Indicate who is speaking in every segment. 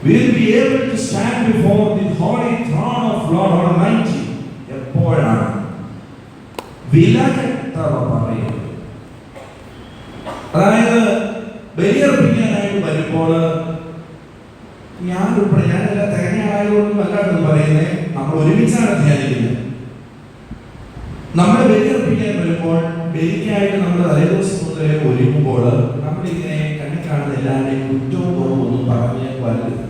Speaker 1: We will be able to stand before the holy throne of Lord Almighty. എപ്പോഴാണ് വിലകെട്ടവ പറയുന്നത്? അതായത് ബലിയർപ്പിക്കാനായിട്ട് വരുമ്പോൾ ഞാനെല്ലാം തികഞ്ഞായതുകൊണ്ടും അല്ലാണ്ട് പറയുന്നത്, നമ്മൾ ഒരുമിച്ചാണ് ധ്യാനിക്കുന്നത്. നമ്മൾ ബലിയർപ്പിക്കാൻ വരുമ്പോൾ ബലിക്കായിട്ട് നമ്മൾ തലേദിവസം മുതലേ ഒരുങ്ങുമ്പോൾ നമ്മളിങ്ങനെ കണ്ണി കാണുന്ന എല്ലാവരുടെയും കുറ്റവും കുറവും ഒന്നും പറഞ്ഞ് വരരുത്.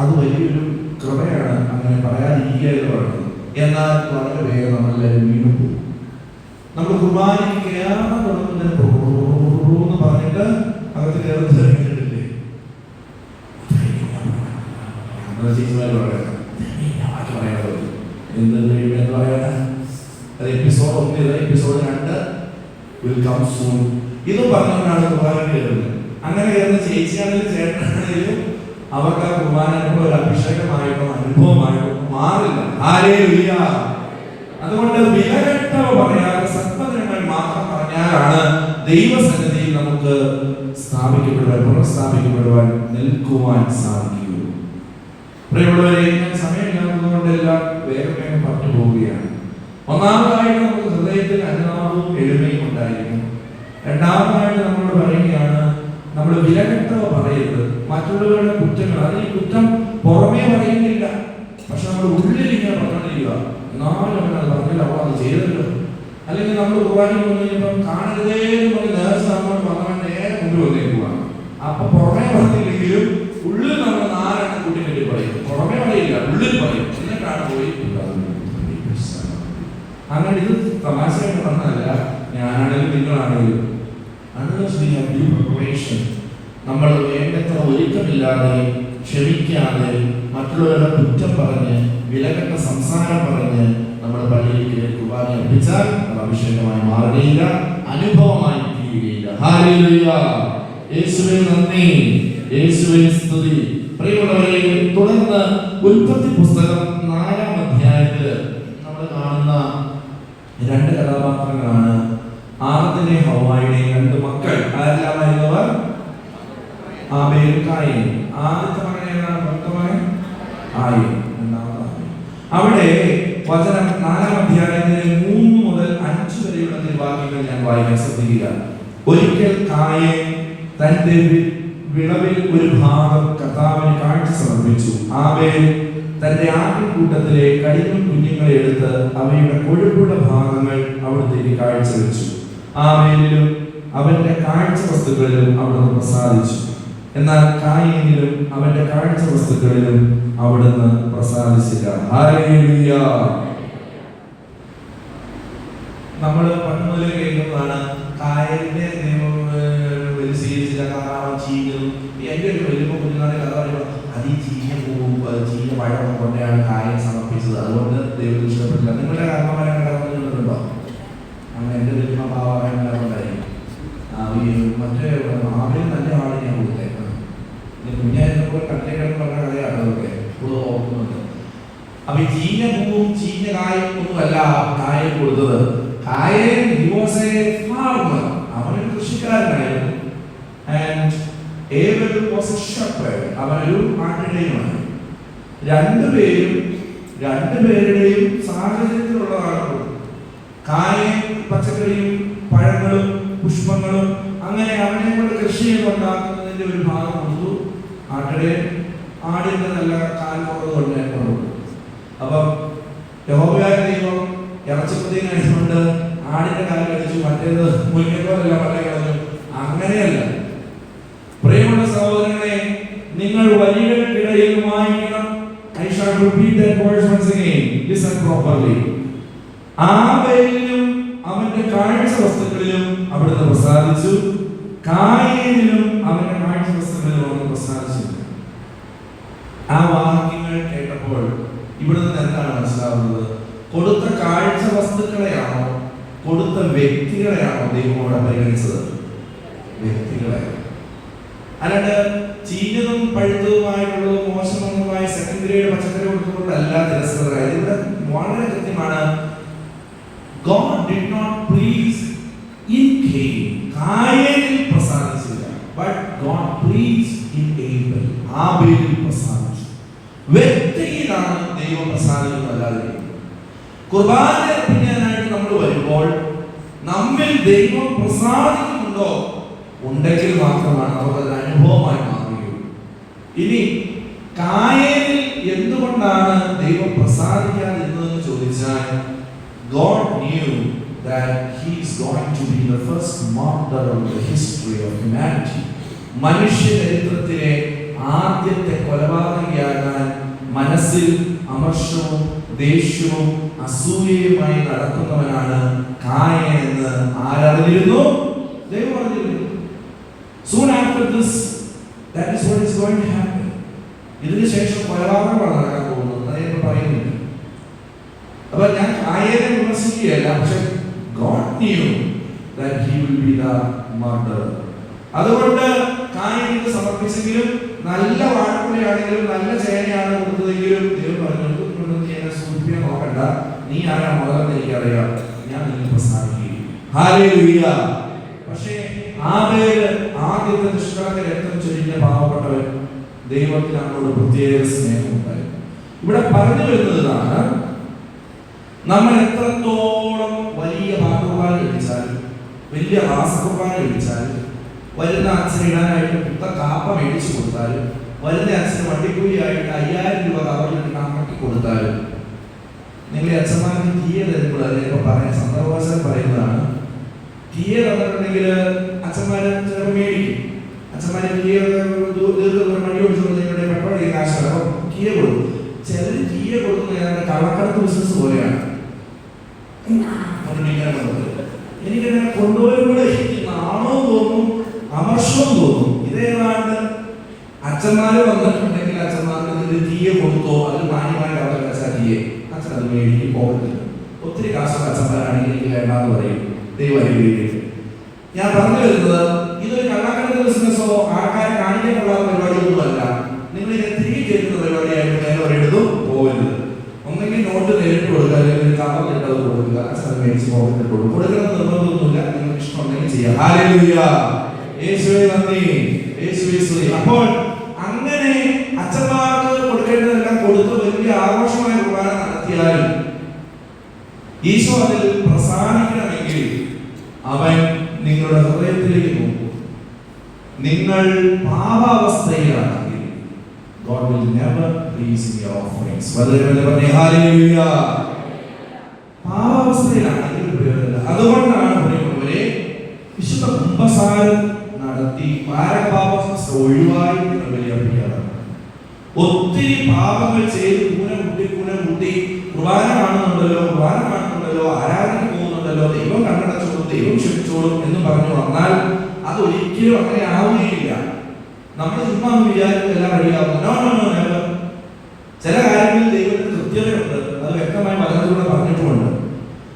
Speaker 1: അത് വലിയൊരു കൃപയാണ്, അങ്ങനെ പറയാതിരിക്കുക എന്ന് പറയുന്നത്. എന്നാൽ വളരെ വേഗം നമ്മളെല്ലാവരും വീണ്ടും പോകും. നമ്മൾ കുർബാനയ്ക്ക് കയറാൻ തുടങ്ങുന്നതിന് എന്ന് പറഞ്ഞിട്ട് അകത്ത് കയറി കഴിഞ്ഞിട്ടില്ലേ, ചേച്ചിമാർ പറയാം എന്ത് പറയാ, അത് episode 1, episode 2 will come soon. ഇതും പറഞ്ഞുകൊണ്ടാണ് കുർബാന കയറുന്നത്. അങ്ങനെ കയറുന്ന ചേച്ചിയാണെങ്കിലും ചേട്ടനാണെങ്കിലും അവർക്ക് ആ കുർബാനയുടെ ഒരു അഭിഷേകമായിട്ടോ അനുഭവമായിട്ടോ മാറില്ല. ഹല്ലേലൂയ. അതുകൊണ്ട് വിലകെട്ടവ പറയാതെ സത്വദിനങ്ങൾ മാത്രം പറഞ്ഞാലാണ് ദൈവസന്നിധിയിൽ നമുക്ക് പുനഃസ്ഥാപിക്കപ്പെടുവാൻ നിൽക്കുവാൻ സാധിക്കുകയുള്ളൂ. പ്രിയമുള്ളവരെ, ഞാൻ സമയമില്ലാത്തതുകൊണ്ട് എല്ലാം വേഗം പറഞ്ഞു പോവുകയാണ്. ഒന്നാമതായിട്ട് നമുക്ക് ഹൃദയത്തിൽ അനുതാപവും എളിമയും ഉണ്ടായിരിക്കും. രണ്ടാമതായിട്ട് നമ്മളോട് പറയുകയാണ്, നമ്മൾ വിലകെട്ടവ പറയരുത്. മറ്റുള്ളവരുടെ കുറ്റങ്ങൾ, അതിന് ഈ കുറ്റം പുറമേ പറയുന്നില്ല, പക്ഷെ നമ്മൾ ഉള്ളിൽ ഇങ്ങനെ പറഞ്ഞിരിക്കുക. എന്നാലും അവനത് പറഞ്ഞില്ല, അവ അത് ചെയ്തല്ലോ. അല്ലെങ്കിൽ നമ്മൾ കുർബാനയ്ക്ക് വന്നു കഴിഞ്ഞപ്പം കാണരുതേ എന്ന് പറഞ്ഞ് നേർച്ച നമ്മൾ പറഞ്ഞവൻ നേരെ മുമ്പിൽ വന്നേക്കുവാണ്. അപ്പൊ പുറമേ പറഞ്ഞില്ലെങ്കിലും ഉള്ളിൽ നമ്മൾ 4 കൂട്ടിക്കെട്ടി പറയും. പുറമേ പറയില്ല, ഉള്ളിൽ പറയും. എന്നിട്ടാണ് പോയി അങ്ങനെ. ഇത് തമാശയായിട്ട് പറഞ്ഞതല്ല, ഞാനാണെങ്കിലും നിങ്ങളാണെങ്കിലും നമ്മൾ വേണ്ടത്ര ഒരുക്കമില്ലാതെ, ക്ഷമിക്കാതെ, മറ്റുള്ളവരുടെ കുറ്റം പറഞ്ഞ്, വിലകെട്ട സംസാരം പറഞ്ഞ് നമ്മൾ പള്ളിയിലേക്ക് കുർബാന അർപ്പിച്ചാൽ അത് അഭിഷേകമായി മാറുകയില്ല, അനുഭവമായി തീരുകയില്ല. ഹല്ലേലൂയ. യേശുവേ നന്ദി, യേശുവേ സ്തുതി. പ്രിയമുള്ളവരെ, തുടർന്ന് ഉൽപ്പത്തി പുസ്തകം 4-ാം അധ്യായത്തിൽ നമ്മൾ കാണുന്ന 2 കഥാപാത്രങ്ങളാണ്. ആദത്തിന്റെയും ഹവ്വായുടെയും 2 മക്കൾ. ആരെല്ലാമായിരുന്നവർ? ആബേലും കായീനും. ആദ്യത്തെ മകൻ ഏതാണ്? മൂത്ത മകൻ ആബേൽ, രണ്ടാമത്തെ ആബേൽ. അവിടെ വചനം 4-ാം അധ്യായത്തിലെ 3 മുതൽ 5 വരെയുള്ള വാക്യങ്ങൾ ഞാൻ വായിക്കാൻ ശ്രദ്ധിക്കുക. ഒരിക്കൽ കായീൻ തന്റെ വിളവിൽ ഒരു ഭാഗം കർത്താവിന് കാഴ്ച സമർപ്പിച്ചു. ആബേൽ തന്റെ ആട്ടിൻകൂട്ടത്തിലെ കടിഞ്ഞൂൽ കുഞ്ഞുങ്ങളെ എടുത്ത് അവയുടെ കൊഴുപ്പുള്ള ഭാഗങ്ങൾ അവിടത്തേക്ക് കാഴ്ചവെച്ചു. ആബേലിലും അവന്റെ കാഴ്ച വസ്തുക്കളിലും അവിടുന്ന് പ്രസാദിച്ചു. എന്നാൽ കായീനിലും അവന്റെ കാഴ്ച വസ്തുക്കളിലും അവിടുന്ന് പ്രസാദിച്ചില്ല. ഹല്ലേലൂയ. നമ്മൾ പണ്ട് മുതലേ കേൾക്കുന്നതാണ് കായലിന്റെ നിയമം സ്വീകരിച്ചില്ല, കാരണം ചീഞ്ഞതും. എന്റെ ഒരു വലിയ കുഞ്ഞുനാളെ കഥ പറയുമ്പോൾ അത് ഈ ചീഞ്ഞ പൂവും ചീഞ്ഞ പഴം കൊണ്ടാണ് കായൽ സമർപ്പിച്ചത്, അതുകൊണ്ട് ദൈവത്തിന് ഇഷ്ടപ്പെട്ടില്ല. നിങ്ങളുടെ കാരണവരാണ് കഥകളുണ്ടോ? അങ്ങനെ എന്റെ വലിയ ഭാവമായിട്ടുണ്ടായിരിക്കും. മറ്റേ ആബേൽ നല്ല ആളെ ഞാൻ കൊടുത്തേക്കണം. കുഞ്ഞായിരുന്നപ്പോൾ കട്ടിലേക്കെന്ന് പറഞ്ഞ കഥയാണ് അതൊക്കെ കൂടുതൽ ഓർക്കുന്നുണ്ട്. അപ്പൊ ഈ ചീഞ്ഞ പൂവും ചീഞ്ഞ കായും ഒന്നുമല്ല കായൽ കൊടുത്തത്. കായൽ അവനൊരു കൃഷിക്കാരനായിരുന്നു. And Abel was a shepherd. അവനൊരു ആട്ടിടയനാണ്. രണ്ടുപേരുടെയും സാഹചര്യത്തിലുള്ളതാണ്. കായൻ പച്ചക്കറിയും പഴങ്ങളും പുഷ്പങ്ങളും അങ്ങനെ അവനെ കൊണ്ട് കൃഷി ചെയ്തുണ്ടാക്കുന്നതിന്റെ ഒരു ഭാഗം കൊടുത്തു. ആട്ടിടയൻ ആടിന്റെ നല്ല കാൽമുറത് കൊണ്ട് കൊടുത്തു. അപ്പം യഹോവയായ ദൈവം ഇറച്ചിപ്പതിനായതുകൊണ്ട് ആടിന്റെ കാൽ കടിച്ചു, മറ്റേത് മുരിങ്ങക്കോലല്ല പള്ളി കളഞ്ഞു. അങ്ങനെയല്ല. പ്രിയമുള്ള സഹോദരങ്ങളെ, നിങ്ങൾ വരികൾക്കിടയിൽ വായിക്കണം. I shall repeat that verse once again. Listen properly. ആബേലിലും അവന്റെ കാഴ്ച വസ്തുക്കളിലും അവിടുന്ന് പ്രസാദിച്ചു, കായീനിലും അവന്റെ കാഴ്ച വസ്തുക്കളിലും അവിടുന്ന് പ്രസാദിച്ചു. ആ വാക്യങ്ങൾ കേട്ടപ്പോൾ ഇവിടുന്ന് എന്താണ് മനസ്സിലാവുന്നത്? കൊടുത്ത കാഴ്ച വസ്തുക്കളെയാണോ കൊടുത്ത വ്യക്തികളെയാണോ ദൈവം അവിടെ പരിഗണിച്ചത്? വ്യക്തികളെ. അല്ലാണ്ട് ചീഞ്ഞതും പഴുത്തതുമായിട്ടുള്ളതും മോശമായ സെക്കൻഡ് ഗ്രേഡ് പച്ചക്കറി കൊടുത്തുകൊണ്ടല്ല തിരസ്കൃതരായത്. ഇവിടെ വളരെ കൃത്യമാണ്. God did not please in Cain. കായനിൽ പ്രസാദിച്ചില്ല. But God pleased in Abel. ആബേലിൽ പ്രസാദിച്ചു. വ്യക്തിയിലാണ് ദൈവം പ്രസാദിക്കുന്നത്, അല്ലാതെ കുർബാന അർപ്പിക്കാനായിട്ട് നമ്മൾ വരുമ്പോൾ നമ്മിൽ ദൈവം പ്രസാദിക്കുന്നുണ്ടോ ഉണ്ടെങ്കിൽ മാത്രമാണ് നമുക്കത് അനുഭവമായി മാറുകയുള്ളൂ. ഇനി കായേനിൽ എന്തുകൊണ്ടാണ് ദൈവം പ്രസാദിക്കാതിരുന്നതെന്ന് ചോദിച്ചാൽ, God knew that he is going to be the first martyr of the history of humanity. മനുഷ്യ ചരിത്രത്തിലെ ആദ്യത്തെ കൊലപാതകയാകാൻ മനസ്സിൽ അമർഷവും ദേഷ്യവും അസൂയയുമായി നടക്കുന്നവനാണ് കായൻ എന്ന് ആരറിഞ്ഞിരുന്നു? ദൈവം അറിഞ്ഞിരുന്നു. Soon after this, that is what is going to happen. ഇതിന് ശേഷം കൊലപാതകമാണ് നടക്കാൻ പോകുന്നത്. ഞാൻ പറയുന്നില്ല. അപ്പൊ ഞാൻ കായനെ വിമർശിക്കുകയല്ല, പക്ഷെ God knew that he will be the murderer. അതുകൊണ്ട് കായനെ സമർപ്പിച്ചെങ്കിലും നല്ല വാഴക്കുലയാണെങ്കിലും നല്ല ചേനയാണ് കൊടുത്തതെങ്കിലും ദൈവം പറഞ്ഞു, എന്നെ സൂചിപ്പിക്കാൻ നോക്കണ്ട, നീ ആരാ മുതലെന്ന് എനിക്കറിയാം, ഞാൻ നിന്നെ പ്രസാദിക്കുകയും. ഹല്ലേലൂയ. പക്ഷേ ആബേല് ആദ്യത്തെ ദുഷ്കർമ്മ രക്തം ചൊരിഞ്ഞ പാവപ്പെട്ടവൻ ദൈവത്തിന് അങ്ങോട്ട് പ്രത്യേക സ്നേഹമുണ്ടായി. ഇവിടെ പറഞ്ഞു വരുന്നതാണ്, നമ്മൾ എത്രത്തോളം വലിയ പാട്ടുകുർബാന കഴിച്ചാലും വലിയ റാസകുർബാന കഴിച്ചാലും വരുന്ന അച്ഛന് ഇടാനായിട്ട് പുത്ത കാപ്പ മേടിച്ചു കൊടുത്താലും വരുന്ന അച്ഛന് വണ്ടിക്കൂലിയായിട്ട് 5000 രൂപ കവറിലിട്ട് കമ്മട്ടി കൊടുത്താലും നിങ്ങളെ അച്ഛന്മാർക്ക് തീയ തരുമ്പോൾ അതിനിപ്പോൾ പറയാൻ സന്ദർഭവശാൽ പറയുന്നതാണ്. തീയ തന്നിട്ടുണ്ടെങ്കിൽ അച്ഛന്മാര് ചിലപ്പോൾ മേടിക്കും. അച്ഛന്മാര് തീയ വണ്ടി ഓടിച്ചുകൊണ്ട് പെട്രോൾ ചെയ്യുന്ന കാശാണ്, അപ്പോൾ തീയ കൊടുക്കും. ചിലർ തീയ കൊടുക്കുന്ന കള്ളക്കടത്ത് ബിസിനസ് പോലെയാണ്. എനിക്കങ്ങനെ കൊണ്ടുപോകുമ്പോൾ നാണവും തോന്നും, അമർഷവും തോന്നും. ഇതേതാണ്ട് അച്ഛന്മാര് വന്നിട്ടുണ്ടെങ്കിൽ അച്ഛന്മാർക്ക് ഇതിന്റെ തീയ കൊടുത്തോ, അത് മാന്യമായിട്ട് അവിടെ വെച്ചാൽ തീയെ അച്ഛൻ അത് മേടിക്കും, പോകത്തില്ല. ഒത്തിരി കാശുള്ള അച്ഛന്മാരാണെങ്കിൽ എനിക്ക് വേണ്ടാന്ന് പറയും. ദൈവം അനുഗ്രഹിക്കട്ടെ. ഞാൻ പറഞ്ഞു വരുന്നത്, ഇതൊരു കള്ളക്കടത്ത് ബിസിനസ്സോ ആൾക്കാരെ കാണിക്കാനുള്ള പരിപാടിയൊന്നുമല്ല. നിങ്ങൾ ഇതിനെ തിരികെ കേൾക്കുന്ന പരിപാടിയായിട്ട് നേരെ പറയരുതും പോകരുത്. ഒന്നെങ്കിൽ നോട്ട് നേരിട്ട് കൊടുക്കുക, അല്ലെങ്കിൽ കവറിലിട്ടത് കൊടുക്കുക, അച്ഛൻ മേടിച്ച് പോകത്തിട്ട് കൊടുക്കുക. കൊടുക്കണം നിർബന്ധമൊന്നുമില്ല, നിങ്ങൾക്ക് ഇഷ്ടമുണ്ടെങ്കിൽ ചെയ്യാം. ഹല്ലേലൂയ. യേശുവേ നന്ദി, യേശുവേ സ്തുതി. അപ്പോൾ അങ്ങനെ അച്ഛന്മാർക്ക് കൊടുക്കേണ്ടതെല്ലാം കൊടുത്ത് വലിയ ആഘോഷമായ കുർബാന നടത്തിയാലും ഈശോ അതിൽ പ്രസാദിക്കണമെങ്കിൽ അവൻ നിങ്ങളുടെ ഹൃദയത്തിലേക്ക് നോക്കും. നിങ്ങൾ പാപാവസ്ഥയിലാണെങ്കിൽ God will never please in your offerings. പാപാവസ്ഥയിലാണെങ്കിൽ പ്രയോജനമില്ല. അതുകൊണ്ടാണ് പറയുന്നവരെ വിശുദ്ധ കുംഭസാരം നടത്തി പാപവസ്ഥ ഒഴിവായി ബലിയർപ്പിക്കാറ്. ഒത്തിരി പാപങ്ങൾ ചെയ്ത് കൂന കൂട്ടി കുർബാന കാണുന്നുണ്ടല്ലോ, ആരാധന പോകുന്നുണ്ടല്ലോ, ദൈവം കണ്ണടച്ചോളും, ദൈവം ക്ഷമിച്ചോളും എന്ന് പറഞ്ഞു വന്നാൽ അത് ഒരിക്കലും അങ്ങനെ ആവുകയില്ല. നമ്മൾ ചുമ്മാ വിചാരിക്കും എല്ലാം റെഡിയാവും. ചില കാര്യങ്ങളിൽ ദൈവത്തിന് കൃത്യതയുണ്ട്, അത് വ്യക്തമായി വചനത്തിലൂടെ പറഞ്ഞിട്ടുമുണ്ട്.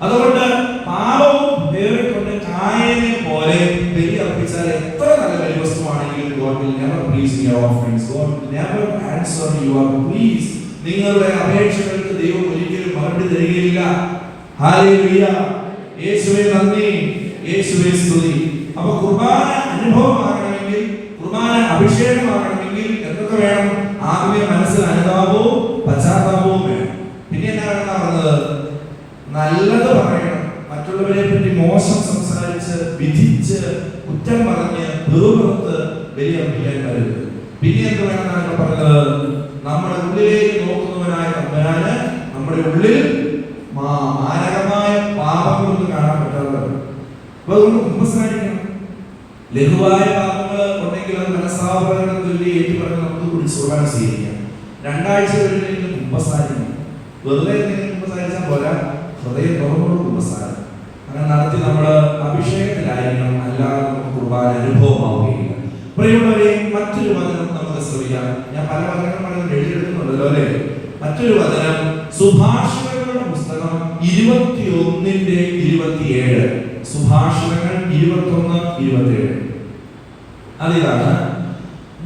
Speaker 1: അതുകൊണ്ട് പാപവും വേറിക്കൊണ്ട് കായനെ പോലെ ബലി അർപ്പിച്ചാൽ എത്ര നല്ല ബലിവസ്തുവാണെങ്കിലും God will never please in your offerings. God will never answer your pleas. നിങ്ങളുടെ അപേക്ഷകൾക്ക് ദൈവം ഒരിക്കലും മറുപടി തരികയില്ല. ഹല്ലേലൂയ. യേശുവേ നന്ദി, യേശുവേ സ്തുതി. അപ്പോൾ കുർബാന അനുഭവമാകണമെങ്കിൽ, കുർബാന അഭിഷേകമാകണമെങ്കിൽ എന്തൊക്കെ വേണം? ആദ്യമേ മനസ്സിൽ അനുതാപവും പശ്ചാത്താപവും വേണം. പിന്നെ എന്നാ പറഞ്ഞത്? നല്ലത് പറയണം. മറ്റുള്ളവരെ പറ്റി മോശം സംസാരിച്ച് വിധിച്ച് കുറ്റം പറഞ്ഞ് വെറുപുറത്ത് ബലിയർപ്പിക്കാൻ വരരുത്. പിന്നെ എന്ത് വേണമെന്നാണ് പറഞ്ഞത്? നമ്മുടെ ഉള്ളിലേക്ക് നോക്കുന്നവനായ തമ്പുരാന് നമ്മുടെ ഉള്ളിൽ മാരകമായ പാപങ്ങളൊന്നും കാണാൻ പറ്റാത്തവരാണ്. അപ്പൊ അതുകൊണ്ട് കുമ്പസാരിക്കണം. ലഘുവായ പാപങ്ങൾ ഉണ്ടെങ്കിൽ അത് മനസ്സാപകരണം ചൊല്ലി ഏറ്റുപറഞ്ഞ് നമുക്ക് കുറിച്ചുകൊള്ളാൻ സ്വീകരിക്കാം. 2 ആഴ്ച കഴിഞ്ഞെങ്കിലും കുമ്പസാരിക്കണം. വെറുതെ എന്തെങ്കിലും കുമ്പസാരിച്ചാൽ പോരാ, ഹൃദയം തുറന്നുള്ള കുമ്പസാരം അങ്ങനെ നടത്തി നമ്മൾ അഭിഷേകത്തിലായിരിക്കണം. അല്ലാതെ നമുക്ക് കുർബാന അനുഭവമാവുകയില്ല. പ്രിയമുള്ളവരെ, മറ്റൊരു വചനം നമുക്ക് ശ്രമിക്കാം. ഞാൻ പല വചനങ്ങളും എഴുതിയെടുക്കുന്നുണ്ടല്ലോ അല്ലേ? മറ്റൊരു വചനം സുഭാഷിതങ്ങളുടെ പുസ്തകം 21:27. സുഭാഷിതങ്ങൾ 21:27. അതിതാണ്: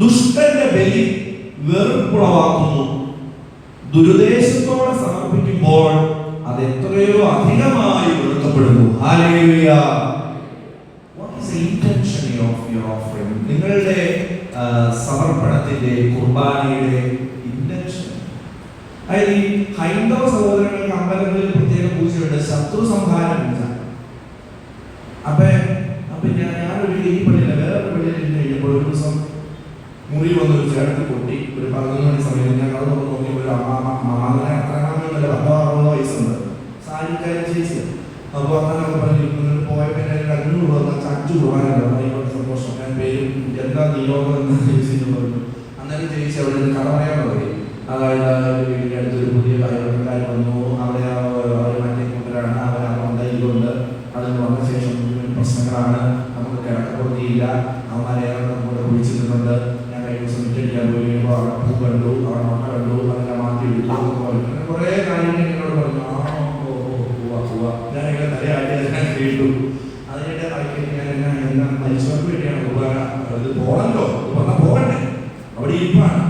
Speaker 1: ദുഷ്ടന്റെ ബലി വെറുപ്പുളവാക്കുന്നു, ദുരുദ്ദേശത്തോടെ സമർപ്പിക്കുമ്പോൾ അത് എത്രയോ അധികമായി വെറുക്കപ്പെടുന്നു. Hallelujah. What is the intention of your offering? നിങ്ങളുടെ സമർപ്പണത്തിന്റെ കുർബാനയുടെ ഇന്റൻഷൻ. അതായത് ഈ ഹൈന്ദവ സഹോദരങ്ങൾക്ക് അമ്പലങ്ങളിൽ പ്രത്യേക പൂജയുണ്ട്, ശത്രു സംഹാര പൂജ. അപ്പൊ ഞാനൊരു ഈ പള്ളിയില്ല, വേറൊരു പള്ളിയിൽ ഇരുന്ന് കഴിഞ്ഞപ്പോൾ ഒരു ദിവസം മുറി വന്ന് ഒരു ചേർത്ത് പൊട്ടി. ഒരു 11 മണി സമയത്ത് ഞാൻ അത് നോക്കി, ഒരു അങ്ങനെ അത്രകാലമല്ല, 10-60 വയസ്സുണ്ട്, സാരിക്കാരി ചേച്ചി. അപ്പോൾ അങ്ങനെ പറഞ്ഞിരിക്കുന്നത് പോയപ്പോൾ എൻ്റെ 500 രൂപ 5 കുർബാനല്ലോ. അതിനോട് സന്തോഷം. ഞാൻ പേരും എന്താ നിയോഗം എന്ന് ചേച്ചിട്ട് പറഞ്ഞു. അന്നേരം ചേച്ചി അവിടെ നിന്ന് കട പറയാൻ തുടങ്ങി. അതായത് വീടിൻ്റെ അടുത്തൊരു പുതിയ കാര്യക്കാർ വന്നു, അവിടെ അവർ മറ്റേ കൊണ്ടരാണ്, അവരവിടെ ഇതുകൊണ്ട് അതിന് വന്ന ശേഷം പ്രശ്നങ്ങളാണ്, നമുക്ക് കിടക്കപ്പുറത്തിയില്ല, അവന്മാരെ നമ്മുടെ കുഴിച്ചിട്ടുണ്ട്. ഞാൻ കഴിഞ്ഞ ദിവസം മിറ്റടിക്കാൻ പോയി കഴിയുമ്പോൾ അവിടെ പൂ കണ്ടു, അവിടെ മുട്ട കണ്ടു, അതെല്ലാം മാറ്റി എടുത്തു എന്നൊക്കെ കുറേ കാര്യങ്ങൾ എന്നോട് പറഞ്ഞു. ഞാനിങ്ങനെ തലയാട്ടി കേട്ടു. അതിനിടെ ഞാൻ മരിച്ചവർക്ക് വേണ്ടിയാണ് കുർബാന, അത് പോകണല്ലോ, പറഞ്ഞാൽ പോകണ്ടേ, അവിടെ ഇരിപ്പാണ്.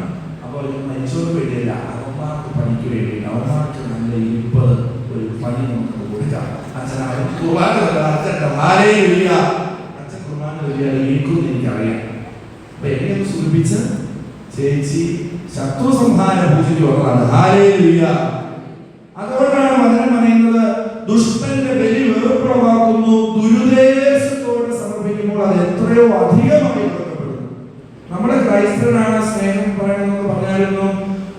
Speaker 1: അപ്പോൾ മരിച്ചവർക്ക് വേണ്ടിയല്ല, അവന്മാർക്ക് പണിക്ക് വേണ്ടിയില്ല, അവന്മാർക്ക് നല്ല ഇരിപ്പ് ഒരു പണി നമുക്ക് കൊടുക്കാം. അച്ഛൻ കുർബാന അച്ഛൻ കുർബാന ഇരിക്കുമെന്ന് എനിക്കറിയാം. അപ്പൊ എന്നെ സൂചിപ്പിച്ച് ചേച്ചി ശത്രു സംഹാര പൂജയ്ക്ക് വന്നതാണ്. ഹല്ലേലൂയ. അതുകൊണ്ടാണ് വചനം പറയുന്നത്, ദുഷ്ടന്റെ ബലി വെറുപ്പുളവാക്കുന്നു, ദുരുദ്ദേശത്തോടെ സമർപ്പിക്കുമ്പോൾ അത് എത്രയോ അധികമായി കൊടുക്കപ്പെടുന്നു. നമ്മുടെ ക്രൈസ്തവനാണ് സ്നേഹം പറയണമെന്ന് പറഞ്ഞായിരുന്നു.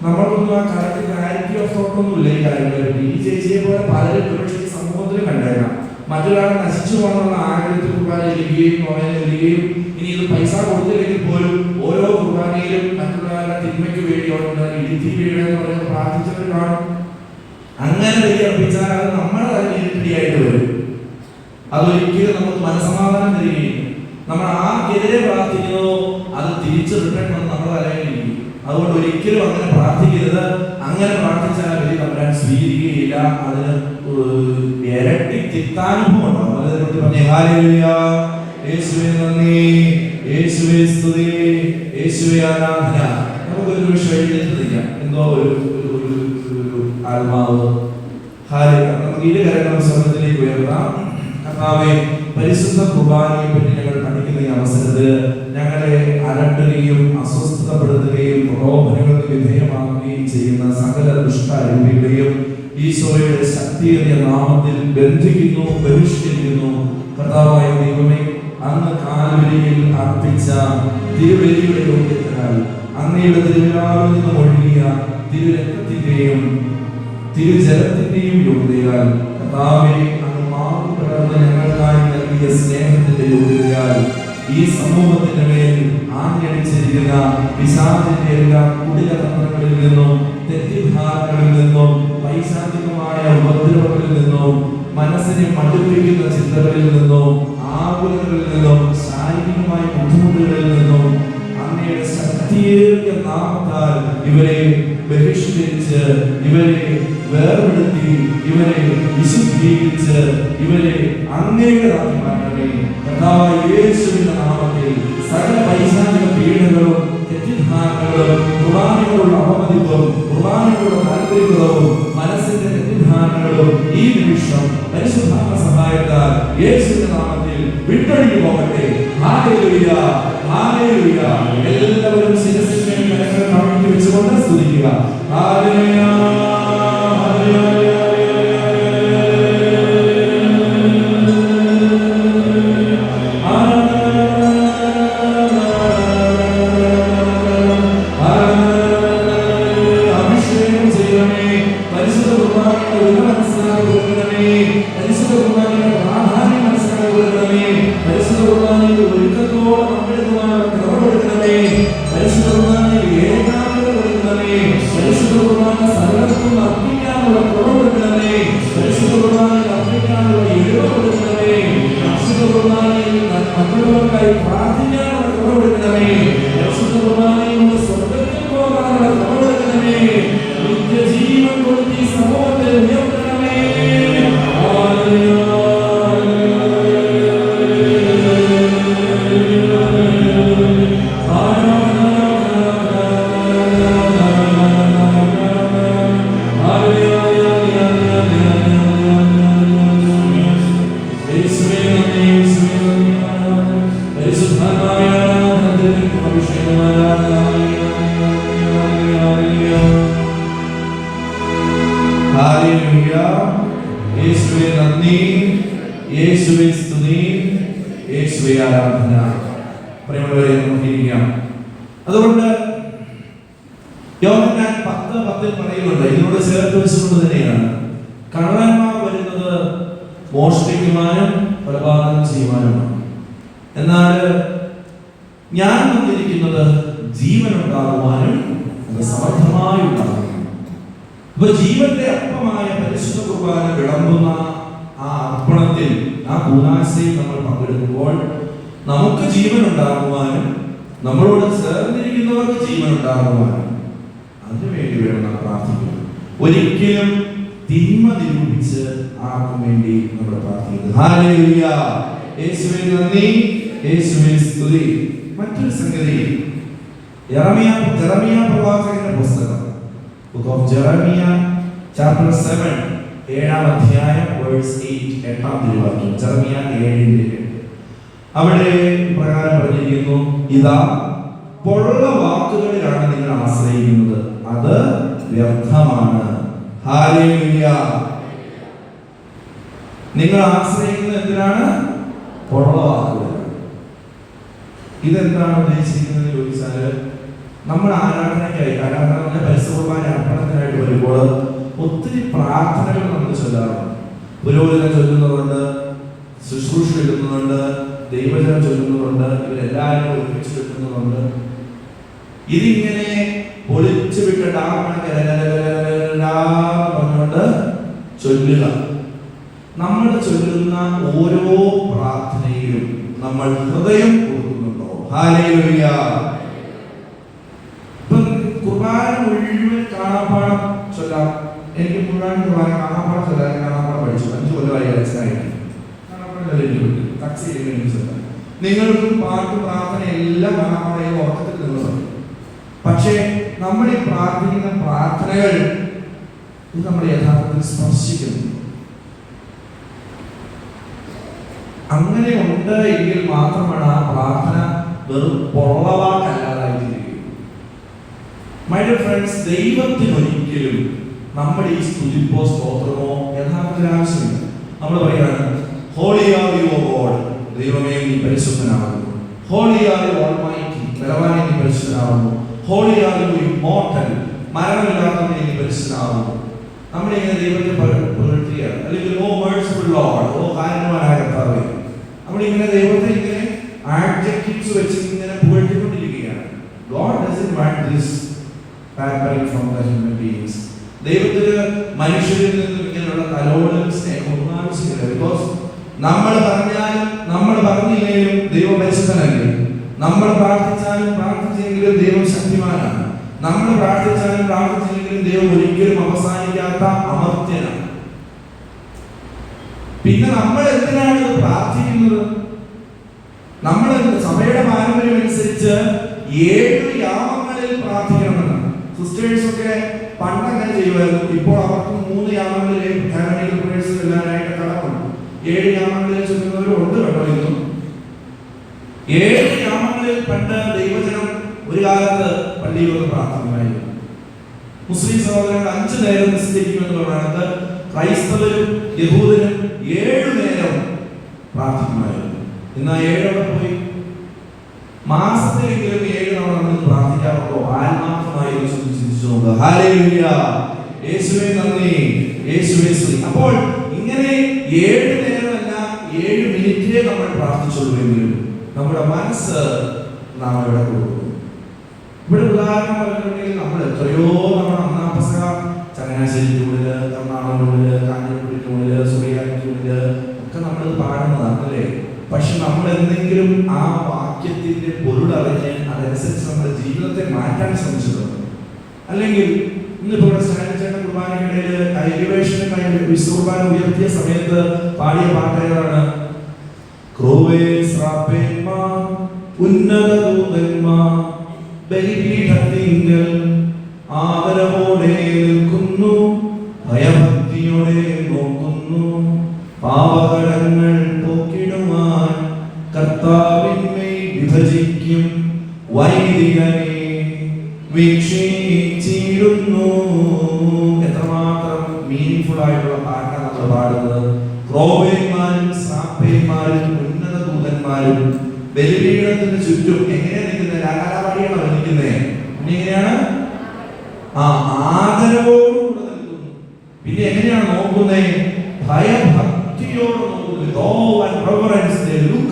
Speaker 1: നമ്മൾക്കൊന്നും ആ കാര്യത്തിൽ ക്ലാരിറ്റി ഓഫ് തോട്ട് ഒന്നുമില്ല ഈ കാര്യങ്ങളെ പറ്റി. ഈ ചേച്ചിയെ പോലെ പലരും ഒരുപക്ഷെ ഈ സമൂഹത്തിൽ കണ്ടേക്കാം. മറ്റൊരാൾ നശിച്ചു പോകാനുള്ള ആഗ്രഹത്തിൽ കുർബാന ഇരിക്കുകയും നോയന വരികയും ഇനി ഇത് പൈസ കൊടുത്തില്ലെങ്കിൽ പോലും ഓരോ കുർബാനയിലും മറ്റുള്ളവരുടെ തിന്മയ്ക്ക് വേണ്ടിയോടെ ഇടുത്തി വീഴെന്ന് പറയുന്നത് പ്രാർത്ഥിച്ചവർ കാണും. അങ്ങനെ ബലി അർപ്പിച്ചാൽ അത് നമ്മുടെ തന്നെ ഇരുട്ടിയായിട്ട് വരും. അതൊരിക്കലും നമുക്ക് മനസ്സമാധാനം തരികയും നമ്മൾ ആർക്കെതിരെ പ്രാർത്ഥിക്കുന്നതോ അത് തിരിച്ചു റിട്ടേൺ വന്ന് നമ്മുടെ തലയിലിരിക്കും. അതുകൊണ്ട് ഒരിക്കലും അങ്ങനെ പ്രാർത്ഥിക്കരുത്. അങ്ങനെ പ്രാർത്ഥിച്ചാൽ ബലി തമ്പുരാൻ സ്വീകരിക്കുകയില്ല. അതിന് ഇരട്ടി ചിത്താനുഭവം ഉണ്ടാവും. അതിനെപ്പറ്റി പറഞ്ഞ ഹല്ലേലൂയ, യേശുവേ നന്ദി, യേശുവേ സ്തുതി, യേശുവേ ആരാധന. നമുക്കൊരു വിഷയം എഴുതിയിരിക്കാം, എന്തോ ഒരു ആത്മാവ്. നമുക്ക് ഇരു കരങ്ങളും സ്വർഗ്ഗത്തിലേക്ക് ഉയർത്താം. കർത്താവേ, പരിശുദ്ധ കുർബാനയെ പറ്റി ഞങ്ങൾ പഠിക്കുന്ന ഈ അവസരത്തിൽ ഞങ്ങളെ അലട്ടുകയും അസ്വസ്ഥപ്പെടുത്തുകയും പ്രലോഭനങ്ങൾക്ക് വിധേയമാക്കുകയും ചെയ്യുന്ന സകല ദുഷ്ടാരൂപികളെയും ഈശോയുടെ ശക്തിയേറിയ നാമത്തിൽ ബന്ധിക്കുന്നു, ബഹിഷ്കരിക്കുന്നു. കർത്താവായ ദൈവമേ, അങ്ങ് കാൽവരിയിൽ അർപ്പിച്ച തിരുബലിയുടെ യോഗ്യത്തിനാൽ അങ്ങയുടെ തിരുവിലാവിൽ നിന്നും ഒഴുകിയ തിരുരക്തത്തിന്റെയും തിരുജലത്തിന്റെയും യോഗ്യതയാൽ കർത്താവേ, അങ്ങ് മാർഗം പിളർന്ന് ഞങ്ങൾക്കായി നൽകിയ സ്നേഹത്തിന്റെ യോഗ്യതയാൽ ഈ സമൂഹത്തിന്റെ മേൽ ആഞ്ഞടിച്ചിരിക്കുന്ന പിശാചിന്റെ എല്ലാ കുടിലതന്ത്രങ്ങളിൽ നിന്നും തെറ്റിദ്ധാരണകളിൽ നിന്നും പൈശാചികമായ ഉപദ്രവങ്ങളിൽ നിന്നും മനസ്സിനെ മടുപ്പിക്കുന്ന ചിന്തകളിൽ നിന്നും ആകുലതകളിൽ നിന്നും ശാരീരികമായ ബുദ്ധിമുട്ടുകളിൽ നിന്നും അങ്ങയുടെ ശക്തിയേറിയ നാമത്താൽ ഇവരെ ബഹിഷ്കരിച്ച്, ഇവരെ വേർപെടുത്തി, ഇവരെ വിശുദ്ധീകരിച്ച്, ഇവരെ അങ്ങയുടേതാക്കി മാറ്റണമേ. കർത്താവായ യേശുവിന്റെ നാമത്തിൽ സകല പൈശാചിക പീഡകളും തെറ്റിദ്ധാരണകളും കുർബാനയോടുള്ള അപമതിപ്പും കുർബാനയോടുള്ള താല്പര്യക്കുറവും മനസ്സിന്റെ തെറ്റിദ്ധാരണകളും ഈ നിമിഷം പരിശുദ്ധാത്മ സഹായത്താൽ യേശുവിന്റെ നാമത്തിൽ വിട്ടൊഴിഞ്ഞു പോകട്ടെ. Hallelujah, hallelujah. എല്ലാവരും ശിരസിന്റെ കരങ്ങൾ കമഴ്ത്തി വെച്ചുകൊണ്ട് സ്തുതിക്കുക. Hallelujah, hallelujah. Krishna അതുകൊണ്ട് യോഹന്നാൻ 10:10 പറയുന്നുണ്ട്, ഇതിനോട് ചേർത്ത് വെച്ചുകൊണ്ട് തന്നെയാണ്, കള്ളന്മാർ വരുന്നത് മോഷ്ടിക്കുവാനും കൊലപാതകം ചെയ്യുവാനുമാണ്, എന്നാൽ ഞാൻ വന്നിരിക്കുന്നത് ജീവൻ ഉണ്ടാകുവാനും അത് സമർത്ഥമായി ഉണ്ടാകും. അപ്പൊ ജീവന്റെ അപ്പമായ പരിശുദ്ധ കുർബാന വിളമ്പുന്ന ആ അർപ്പണത്തിൽ, ആ കൂദാശയിൽ നമ്മൾ പങ്കെടുക്കുമ്പോൾ നമുക്ക് ജീവൻ ഉണ്ടാകുവാനും നമ്മളോട് ചേർന്നിരിക്കുന്നവർക്ക് ജീവൻ ഉണ്ടാകുവാനും അതിനുവേണ്ടി വേണം നാം പ്രാർത്ഥിക്കുന്നത്. ഒരിക്കലും തിന്മ നിരൂപിച്ച് ആർക്കും വേണ്ടി നമ്മൾ പ്രാർത്ഥിക്കുന്നത്. ഹല്ലേലൂയ, യേശുവേ നന്ദി, യേശുവേ സ്തുതി. മറ്റൊരു സംഗതി, യെരമ്യാ പ്രവാചകന്റെ പുസ്തകം, ബുക്ക് ഓഫ് ജെറമിയ ചാപ്റ്റർ 7 7-ാം അധ്യായം വേഴ്സ് 8 8-ാം തിരുവാക്യം, ജെറമിയ 7:8. അവിടെ പ്രകാരം പറഞ്ഞിരിക്കുന്നു, ഇതാ പൊള്ള വാക്കുകളിലാണ് നിങ്ങൾ ആശ്രയിക്കുന്നത്, അത് വ്യർത്ഥമാണ്. ഹല്ലേലൂയ. നിങ്ങൾ ആശ്രയിക്കുന്നത് എന്തിനാണ്? പൊള്ള വാക്കുകൾ. ഇതെന്താണ് ഉദ്ദേശിക്കുന്നത് ചോദിച്ചാൽ, നമ്മൾ ആരാധനയുടെ പരിശുദ്ധ കുർബാന അർപ്പണത്തിനായിട്ട് വരുമ്പോൾ ഒത്തിരി പ്രാർത്ഥനകൾ നമ്മൾ ചൊല്ലാറുണ്ട്. പുരോഹിതൻ ചൊല്ലുന്നതുണ്ട്, ശുശ്രൂഷ ചൊല്ലുന്നുണ്ട്, ദൈവജനം ചൊല്ലുന്നതുണ്ട്, ഇവരെല്ലാവരും ഒരുമിച്ച് ചൊല്ലുന്നതുണ്ട്. ഇതിങ്ങനെ പൊളിച്ചു വിട്ടിട്ട് പറഞ്ഞുകൊണ്ട് ചൊല്ലുക. നമ്മൾ ചൊല്ലുന്ന ഓരോ പ്രാർത്ഥനയിലും നമ്മൾ ഹൃദയം കൊടുക്കുന്നുണ്ടോ? ഹല്ലേലൂയ. കുർബാന മുഴുവൻ കാണാപ്പാടം ചൊല്ലാം. എനിക്ക് മുഴുവൻ കുർബാന കാണാപ്പാടം ചൊല്ലാൻ കാണാപ്പാടം പഠിച്ചു. 5 കൊല്ലമായി അച്ഛനായിട്ട് കാണാപ്പാടം ചൊല്ലാൻ. നിങ്ങൾക്കും പാട്ട് പ്രാർത്ഥന എല്ലാം കാണാപ്പാടം ഓർക്കത്തിൽ നിന്നുണ്ട്. പക്ഷേ നമ്മൾ ഈ പ്രാർത്ഥിക്കുന്ന പ്രാർത്ഥനകൾ ഇത് നമ്മളെ യഥാർത്ഥത്തിൽ സ്പർശിക്കുന്നു. അങ്ങനെ ഉണ്ട് എങ്കിൽ മാത്രമാണ് ആ പ്രാർത്ഥന വെറും പൊള്ളവാക്കല്ലാതായിരിക്കും. മൈ ഡിയർ ഫ്രണ്ട്സ്, ദൈവത്തിനൊരിക്കലും നമ്മുടെ ഈ സ്തുതിപ്പോ സ്തോത്രമോ യഥാർത്ഥത്തിൽ ആവശ്യമില്ല. നമ്മൾ പറയാണ്, holy are you O God, ദൈവമേ നീ പരിശുദ്ധനാകുന്നു. ഹോളി ആർ യു ഓൾമൈറ്റി, ബലവാനേ നീ പരിശുദ്ധനാകുന്നു. ഹോളി ആർ യു ഇമ്മോർട്ടൽ, മരണമില്ലാത്തവനെ നീ പരിശുദ്ധനാകുന്നു. നമ്മളിങ്ങനെ ദൈവത്തെ പുകഴ്ത്തുകയാണ്. അല്ലെങ്കിൽ ഓ മേഴ്സിഫുൾ ലോർഡ്, ഓ കാരുണ്യവാനായ കർത്താവേ, നമ്മളിങ്ങനെ ദൈവത്തെ ഇങ്ങനെ ആഡ്ജക്റ്റീവ്സ് വെച്ച് ഇങ്ങനെ പുകഴ്ത്തിക്കൊണ്ടിരിക്കുകയാണ്. God doesn't want this pampering from the human beings. ദൈവത്തിന് മനുഷ്യരിൽ നിന്നും ഇങ്ങനെയുള്ള തലോടലും സ്നേഹവും ആവശ്യമില്ല. ബിക്കോസ് നമ്മൾ പറഞ്ഞാലും നമ്മൾ പറഞ്ഞില്ലെങ്കിലും ദൈവം പരിശുദ്ധനല്ലേ. നമ്മൾ പ്രാർത്ഥിച്ചാലും പ്രാർത്ഥിച്ചെങ്കിലും ദൈവം ശക്തിമാനാണ്. നമ്മൾ പ്രാർത്ഥിച്ചാലും പ്രാർത്ഥിച്ചെങ്കിലും ദൈവം ഒരിക്കലും അവസാനിക്കാത്ത അമർത്യനാണ്. പിന്നെ നമ്മൾ എന്തിനാണ് ഇത് പ്രാർത്ഥിക്കുന്നത്? നമ്മൾ സഭയുടെ പാരമ്പര്യം അനുസരിച്ച് 7 യാമങ്ങളിൽ പ്രാർത്ഥിക്കണമെന്നാണ്. സിസ്റ്റേഴ്സ് ഒക്കെ പണ്ടങ്ങനെ ചെയ്യുമായിരുന്നു. ഇപ്പോൾ അവർക്ക് 3 യാമങ്ങളിലെ കാനോനിക്കൽ പ്രേയേഴ്സ് ചെല്ലാനായിട്ട് കടമുണ്ട്. 7 യാമങ്ങളിൽ ചൊല്ലുന്നവരുണ്ട് കേട്ടോ. ഇന്നും 7 യാമങ്ങളിൽ പണ്ട് ദൈവജനം ഒരു കാലത്ത് പള്ളിയിൽ വന്ന് പ്രാർത്ഥിക്കുമായിരുന്നു. മുസ്ലിം സഹോദരങ്ങൾ 5 നേരം നിസ്കരിക്കുമെന്ന് പറയുന്നത് ക്രൈസ്തവരും യഹൂദരും 7 നേരം പ്രാർത്ഥിക്കുമായിരുന്നു. ഇന്ന് 7 പോയി. മാസത്തിലെങ്കിലും 7 തവണ നമ്മൾ പ്രാർത്ഥിക്കാറുണ്ടോ? ആത്മാർത്ഥമായി ചിന്തിച്ചു നോക്കുക. ഹല്ലേലൂയ, യേശുവേ നന്ദി, യേശുവേ സ്തുതി. അപ്പോൾ ഇങ്ങനെ 7 നേരമല്ല 7 മിനിറ്റേ നമ്മൾ പ്രാർത്ഥിച്ചുള്ളൂവെങ്കിലും നമ്മുടെ മനസ്സ് നാം ഇവിടെ കൊടുക്കും. ഇവിടെ ഉദാഹരണം പറഞ്ഞിട്ടുണ്ടെങ്കിൽ നമ്മൾ എത്രയോ നമ്മൾ അന്നാപസക ചങ്ങനാശ്ശേരി ടൂണില്, എറണാകുളം ടൂണില്, കാഞ്ഞിരപ്പള്ളി ടൂണില്, സുറിയാനി ടൂണില് ഒക്കെ നമ്മൾ പാടുന്നതാണ് അല്ലേ. പക്ഷെ നമ്മൾ എന്തെങ്കിലും ആ വാക്യത്തിന്റെ പൊരുളറിഞ്ഞ് അതനുസരിച്ച് നമ്മുടെ ജീവിതത്തെ മാറ്റാൻ ശ്രമിച്ചിട്ടുണ്ട്. അല്ലെങ്കിൽ ഇന്നിപ്പോ ഇവിടെ സ്റ്റാൻഡിച്ചേട്ട കുർബാനയ്ക്കിടയിൽ കൈവേഷന് വിശുദ്ധ കുർബാന ഉയർത്തിയ സമയത്ത് പാടിയ പാട്ടുകളാണ്. ഉന്നത ദൂതന്മാർ ബലിപീഠത്തിങ്കൽ ആദരവോടെ നിൽക്കുന്നു, ഭയഭക്തിയോടെ നോക്കുന്നു, പാപകടങ്ങൾ പോക്കിടുവാൻ കർത്താവിന്മേൽ വിഭജിക്കും വൈദികനെ വീക്ഷിച്ചിരുന്നു. എത്രമാത്രം മീനിങ്ഫുൾ ആയിട്ടുള്ള പാട്ടാണ് നമ്മൾ പാടുന്നത്. ക്രോവേന്മാരും ശ്രാപ്പേന്മാരും ഉന്നത ദൂതന്മാരും ബലിപീഠത്തിന് ചുറ്റും എങ്ങനെ നിൽക്കുന്ന രാഗാലാപാടിയാണോ നിൽക്കുന്നത്? നിൽക്കുന്നേ? എങ്ങനെയാണ്? ആദരവോടുകൂടെ നിൽക്കുന്നു. പിന്നെ എങ്ങനെയാണ് നോക്കുന്നേ? ഭയഭക്തിയോട് നോക്കുന്നു. With awe and reverence they look.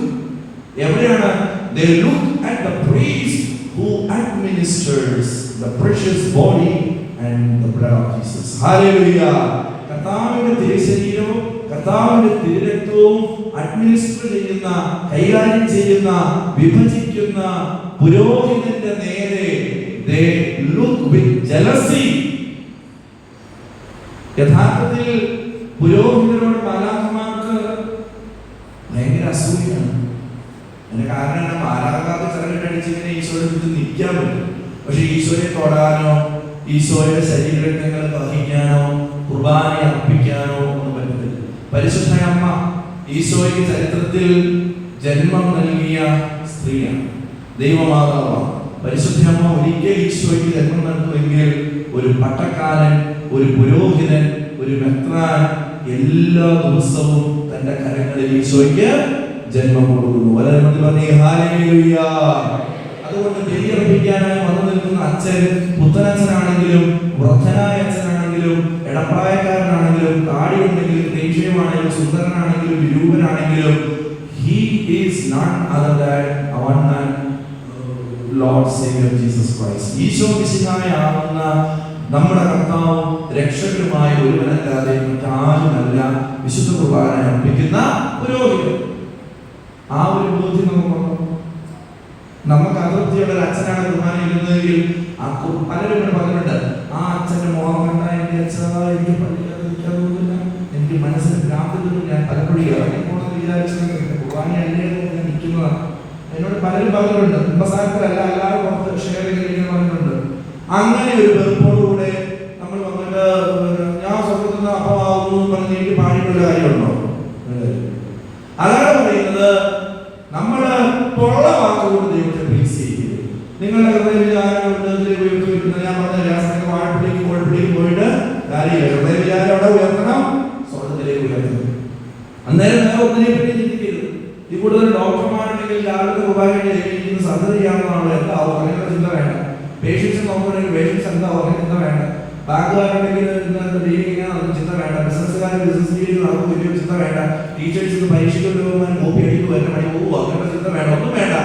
Speaker 1: എവിടെയാണ്? They look at the priest who administers the precious body and the blood of Jesus. Hallelujah. കർത്താവിന്റെ തിരുശരീരവും കർത്താവിന്റെ തിരുരക്തവും അഡ്മിനിസ്റ്റർ ചെയ്യുന്ന, കൈകാര്യം ചെയ്യുന്ന, വിഭജിക്കുന്ന പുരോഹിതന്റെ നേരെ they look with jealousy. യഥാർത്ഥത്തിൽ പുരോഹിതരോട് മാലാഖമാർക്ക് ഭയങ്കര അസൂയാണ്. അതിന്റെ കാരണം മാലാഖമാർക്ക് ചിലരിട്ടടിച്ച് ഇങ്ങനെ ഈശോയുടെ ചുറ്റും നിൽക്കാൻ പറ്റും. പക്ഷെ ഈശോയെ തൊടാനോ ഈശോയുടെ ശരീരങ്ങൾ വഹിക്കാനോ കുർബാന അർപ്പിക്കാനോ ഒന്നും പറ്റത്തില്ല. പരിശുദ്ധ അമ്മ ഈശോയ്ക്ക് ചരിത്രത്തിൽ ജന്മം നൽകിയ സ്ത്രീയാണ്, ദൈവമാതാവാണ്. പരിശുദ്ധ അമ്മ ഒരിക്കൽ ഈശോയ്ക്ക് ജന്മം നൽകുമെങ്കിൽ ഒരു പട്ടക്കാരൻ, ഒരു പുരോഹിതൻ, ഒരു മെത്രാൻ എല്ലാ ദിവസവും തന്റെ കരങ്ങളിൽ ഈശോയ്ക്ക് ജന്മം കൊടുക്കുന്നു. വളരെ പറഞ്ഞേ ഹല്ലേലൂയ. അതുകൊണ്ട് ബലിയർപ്പിക്കാനായി വന്നു നിൽക്കുന്ന അച്ഛൻ, പുത്തനച്ഛനാണെങ്കിലും വൃദ്ധനായ അച്ഛനാണെങ്കിലും ഇടപ്രായക്കാരനാണെങ്കിലും താടിയുണ്ടെങ്കിലും ദേഷ്യമാണെങ്കിലും സുന്ദരനാണെങ്കിലും വിരൂപനാണെങ്കിലും, he is none other than our Lord Savior Jesus Christ. Isho മിശിഹായാകുന്ന നമ്മുടെ കർത്താവും രക്ഷകനുമായ ഒരുവനല്ലാതെ മറ്റാരുമല്ല വിശുദ്ധ കുർബാന അർപ്പിക്കുന്ന പുരോഹിതൻ. ആ ഒരു ബോധ്യം നമുക്കുണ്ടോ? നമുക്ക് അതിർത്തിയുള്ള ഒരു അച്ഛനാണ് കുർബാന ഇരുന്നതെങ്കിൽ പലരും ഇവിടെ പറഞ്ഞിട്ടുണ്ട്, ആ അച്ഛന്റെ മുഖം കണ്ട എന്റെ അച്ഛൻ എനിക്ക് പള്ളിക്കാൻ തോന്നില്ല, എനിക്ക് മനസ്സിന് ഭ്രാന്തി തോന്നും, ഞാൻ പലപ്പോഴും ഇറങ്ങിപ്പോണെന്ന് വിചാരിച്ചത് കുർബാന അല്ലേ ഞാൻ നിൽക്കുന്നതാണ്. എന്നോട് പലരും പറഞ്ഞിട്ടുണ്ട്, കുമ്പസാരത്തിലല്ല അല്ലാതെ പുറത്ത് ഷെയർ ചെയ്തിരിക്കുന്ന പറഞ്ഞിട്ടുണ്ട്. അങ്ങനെ ഒരു വെറുപ്പോടുകൂടെ നമ്മൾ വന്നിട്ട് ഞാൻ സ്വർഗത്തിൽ അപ്പമാകുന്നു പറഞ്ഞ് എനിക്ക് പാടിയിട്ടുള്ള കാര്യമുണ്ടോ? അതാണ് പറയുന്നത്, നമ്മള് തൊള്ള വാക്കുകൊണ്ട് ദൈവത്തെ പ്ലീസ് ചെയ്യരുത്. നിങ്ങളുടെ ഹൃദയവിചാരം ഞാൻ പറഞ്ഞ വാഴപ്പിള്ളിക്ക് കോഴപ്പിള്ളിക്ക് പോയിട്ട് കാര്യമില്ല. ഹൃദയവിചാരം അവിടെ ഉയർത്തണം, സ്വർഗത്തിലേക്ക് ഉയർത്തണം. അന്നേരം വേറെ ഒന്നിനെ പറ്റി ചിന്തിക്കരുത്. ഈ കൂടുതൽ ഡോക്ടർമാരുണ്ടെങ്കിൽ രാവിലത്തെ കുർബാനയ്ക്ക് സർജറിയാണെന്നാണല്ലോ, എന്താവും അങ്ങനെയുള്ള ചിന്ത വേണ്ട. പേഷ്യൻസ് നോക്കുകയാണെങ്കിൽ പേഷ്യൻസ് എന്താവും അങ്ങനെ ചിന്ത വേണ്ട. ബാങ്കുകാരുണ്ടെങ്കിൽ ചിന്ത വേണ്ട. ബിസിനസ്സുകാർ ബിസിനസ് രീതിയിൽ നടക്കും, വലിയ ചിന്ത വേണ്ട. ടീച്ചേഴ്സിന് പരീക്ഷയ്ക്ക് പോകുമ്പോൾ കോപ്പി അടിക്കും, എന്റെ പണി പോകും, അങ്ങനത്തെ ചിന്ത വേണ്ട, ഒന്നും വേണ്ട.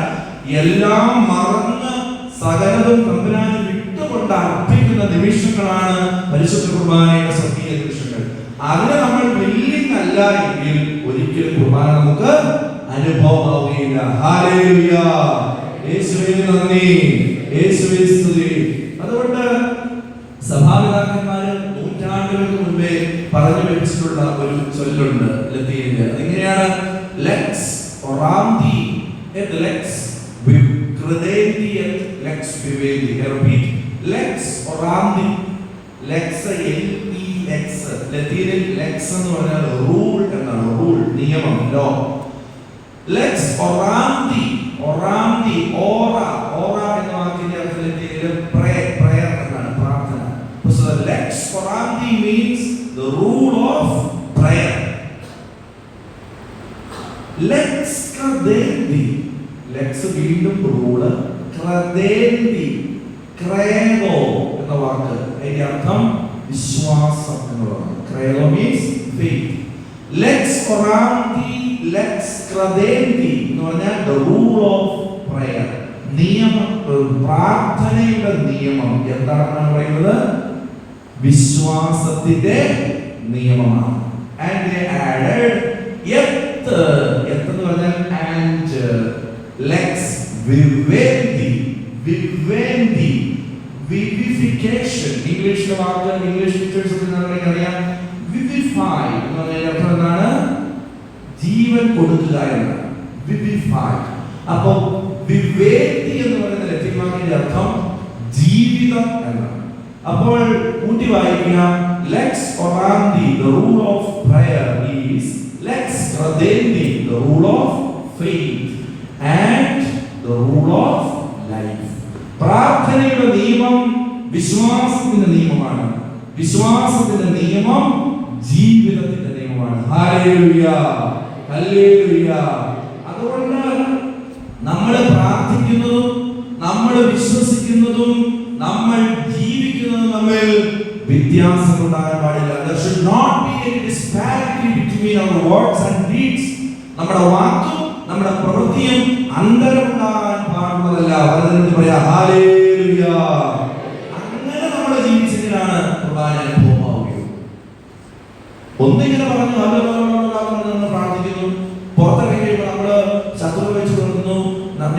Speaker 1: എല്ലാം മറന്ന് സകലതും തമ്പുരാന് വിട്ടുകൊണ്ട് അർപ്പിക്കുന്ന നിമിഷങ്ങളാണ് പരിശുദ്ധ കുർബാനയുടെ സ്വർഗീയ നിമിഷങ്ങൾ. അതിനെ നമ്മൾ വില്ലിംഗ് അല്ല എങ്കിൽ ഒരിക്കലും കുർബാന നമുക്ക് അനുഭവമാവുകയില്ല. ഹല്ലേലൂയ. യേശുവേ നന്ദി, യേശുവേ സ്തുതി. അതുകൊണ്ട് സഭാപിതാക്കന്മാര് നൂറ്റാണ്ടുകൾക്ക് മുൻപേ പറഞ്ഞു വെച്ചിട്ടുള്ള ഒരു ചൊല്ലുണ്ട് ലത്തീനില്. അതിങ്ങനെയാണ്, Lex ഒറാന്തി et lex credendi et lex vivendi. I repeat, lex orandi. Lex L-E-X. ലത്തീനിൽ ലെക്സ് എന്ന് പറഞ്ഞാൽ റൂൾ എന്നാണ്. റൂൾ, നിയമം, ലോ. ലെക്സ് ഒറാന്തി. ഒറാന്തി ഓറ. ഓറ എന്ന വാക്കിന്റെ അർത്ഥം ലത്തീനിൽ പ്രയർ എന്നാണ്, പ്രാർത്ഥന. So lex orandi means the rule of prayer. Lex credendi. ലെക്സ് വീണ്ടും റൂള്. ക്രദേന്തി, ക്രേഗോ എന്ന വാക്ക് അതിന്റെ അർത്ഥം വിശ്വാസം എന്നുള്ളതാണ്. ക്രേഗോ മീൻസ് ഫെയ്ത്ത്. ലെക്സ് ഒറാന്തി, ലെക്സ് ക്രദേന്തി എന്ന് പറഞ്ഞാൽ the rule of prayer. നിയമം, പ്രാർത്ഥനയുടെ നിയമം എന്താണെന്നാണ് പറയുന്നത്? വിശ്വാസത്തിന്റെ നിയമമാണ്. And they added എന്ന് പറഞ്ഞാൽ and lex vivendi. Vivendi, vivification. ഇംഗ്ലീഷിലെ വാക്ക് ഇംഗ്ലീഷ് ടീച്ചേഴ്സ് അറിയാം. vivify എന്ന് പറഞ്ഞാൽ അർത്ഥം എന്താണ്? ജീവൻ കൊടുക്കുക എന്നാണ്. vivify. അപ്പോൾ വിവേന്തി എന്ന് പറയുന്ന ലത്തീൻ വാക്കിന്റെ അർത്ഥം ജീവിതം എന്നാണ്. അപ്പോൾ കൂട്ടി വായിക്കുക, lex orandi, the rule of prayer, is lex credendi, the rule of faith, and the rule of life. പ്രാർത്ഥനയുടെ നിയമം വിശ്വാസത്തിന്റെ നിയമമാണ്. വിശ്വാസത്തിന്റെ നിയമം ജീവിതത്തിന്റെ നിയമമാണ്. Hallelujah, hallelujah. അതുകൊണ്ട് നമ്മൾ പ്രാർത്ഥിക്കുന്നതും നമ്മൾ വിശ്വസിക്കുന്നതും നമ്മൾ ജീവിക്കുന്നതും തമ്മിൽ വ്യത്യാസം ഉണ്ടാകാൻ പാടില്ല. There should not be any disparity between our words and deeds. നമ്മുടെ വാക്കും നമ്മുടെ പ്രവൃത്തിയും അന്തരമുണ്ടാകാൻ പാടുള്ളതല്ല. വളരെ പറയാ ഹല്ലേലൂയ. അങ്ങനെ നമ്മൾ ജീവിച്ചതിനാണ് കുർബാന അനുഭവമാവുകയുള്ളൂ. ഒന്നിങ്ങനെ പറഞ്ഞു ഹല്ലേലൂയ പ്രാർത്ഥിക്കുന്നു, പുറത്തിറങ്ങി കഴിയുമ്പോൾ നമ്മള് ശത്രു വെച്ച് കൊടുക്കുന്നു,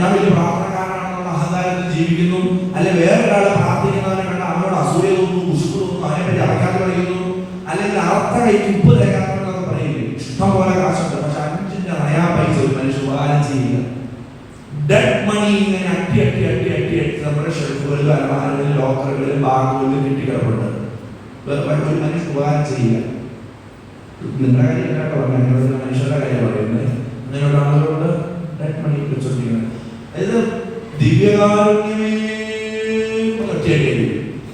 Speaker 1: ഞാൻ വലിയ പ്രാർത്ഥനക്കാരനാണെന്നുള്ള അഹങ്കാരത്തിൽ ജീവിക്കുന്നു, അല്ലെ വേറൊരാളെ പ്രാർത്ഥിക്കുന്നവനെ കണ്ട അവനോട് അസൂയ തോന്നുന്നു, കുശുക്ക് തോന്നുന്നു, അതിനെപ്പറ്റി അറക്കാൻ പറയുന്നു, അല്ലെങ്കിൽ അർത്ഥ കൈക്ക് ഉപ്പ് തേക്കാമെന്നൊക്കെ പറയില്ലേ. ഇഷ്ടം പോലെ കാശുണ്ട്, പക്ഷെ 5 നയാ പൈസ ഒരു മനുഷ്യൻ ഉപകാരം ചെയ്യില്ല. ഡെഡ് മണി ഇങ്ങനെ അട്ടി അട്ടി അട്ടി അട്ടി അട്ടി നമ്മുടെ ഷെൽഫുകളിലും അലമാരകളിലും ലോക്കറുകളിലും ബാഗുകളിലും കെട്ടിക്കിടപ്പുണ്ട്. ഒരു മനുഷ്യൻ ഉപകാരം ചെയ്യില്ല. നിങ്ങളുടെ കാര്യം കേട്ടോ, അങ്ങനെയുള്ള മനുഷ്യരുടെ കാര്യം പറയുന്നത്. അങ്ങനെയുള്ള ആളുകളോട് ഡെഡ് മണി വെച്ചോണ്ടിരിക്കുന്നത്. അതായത് ദിവ്യകാരുണ്യമേ ഒറ്റയായിട്ട്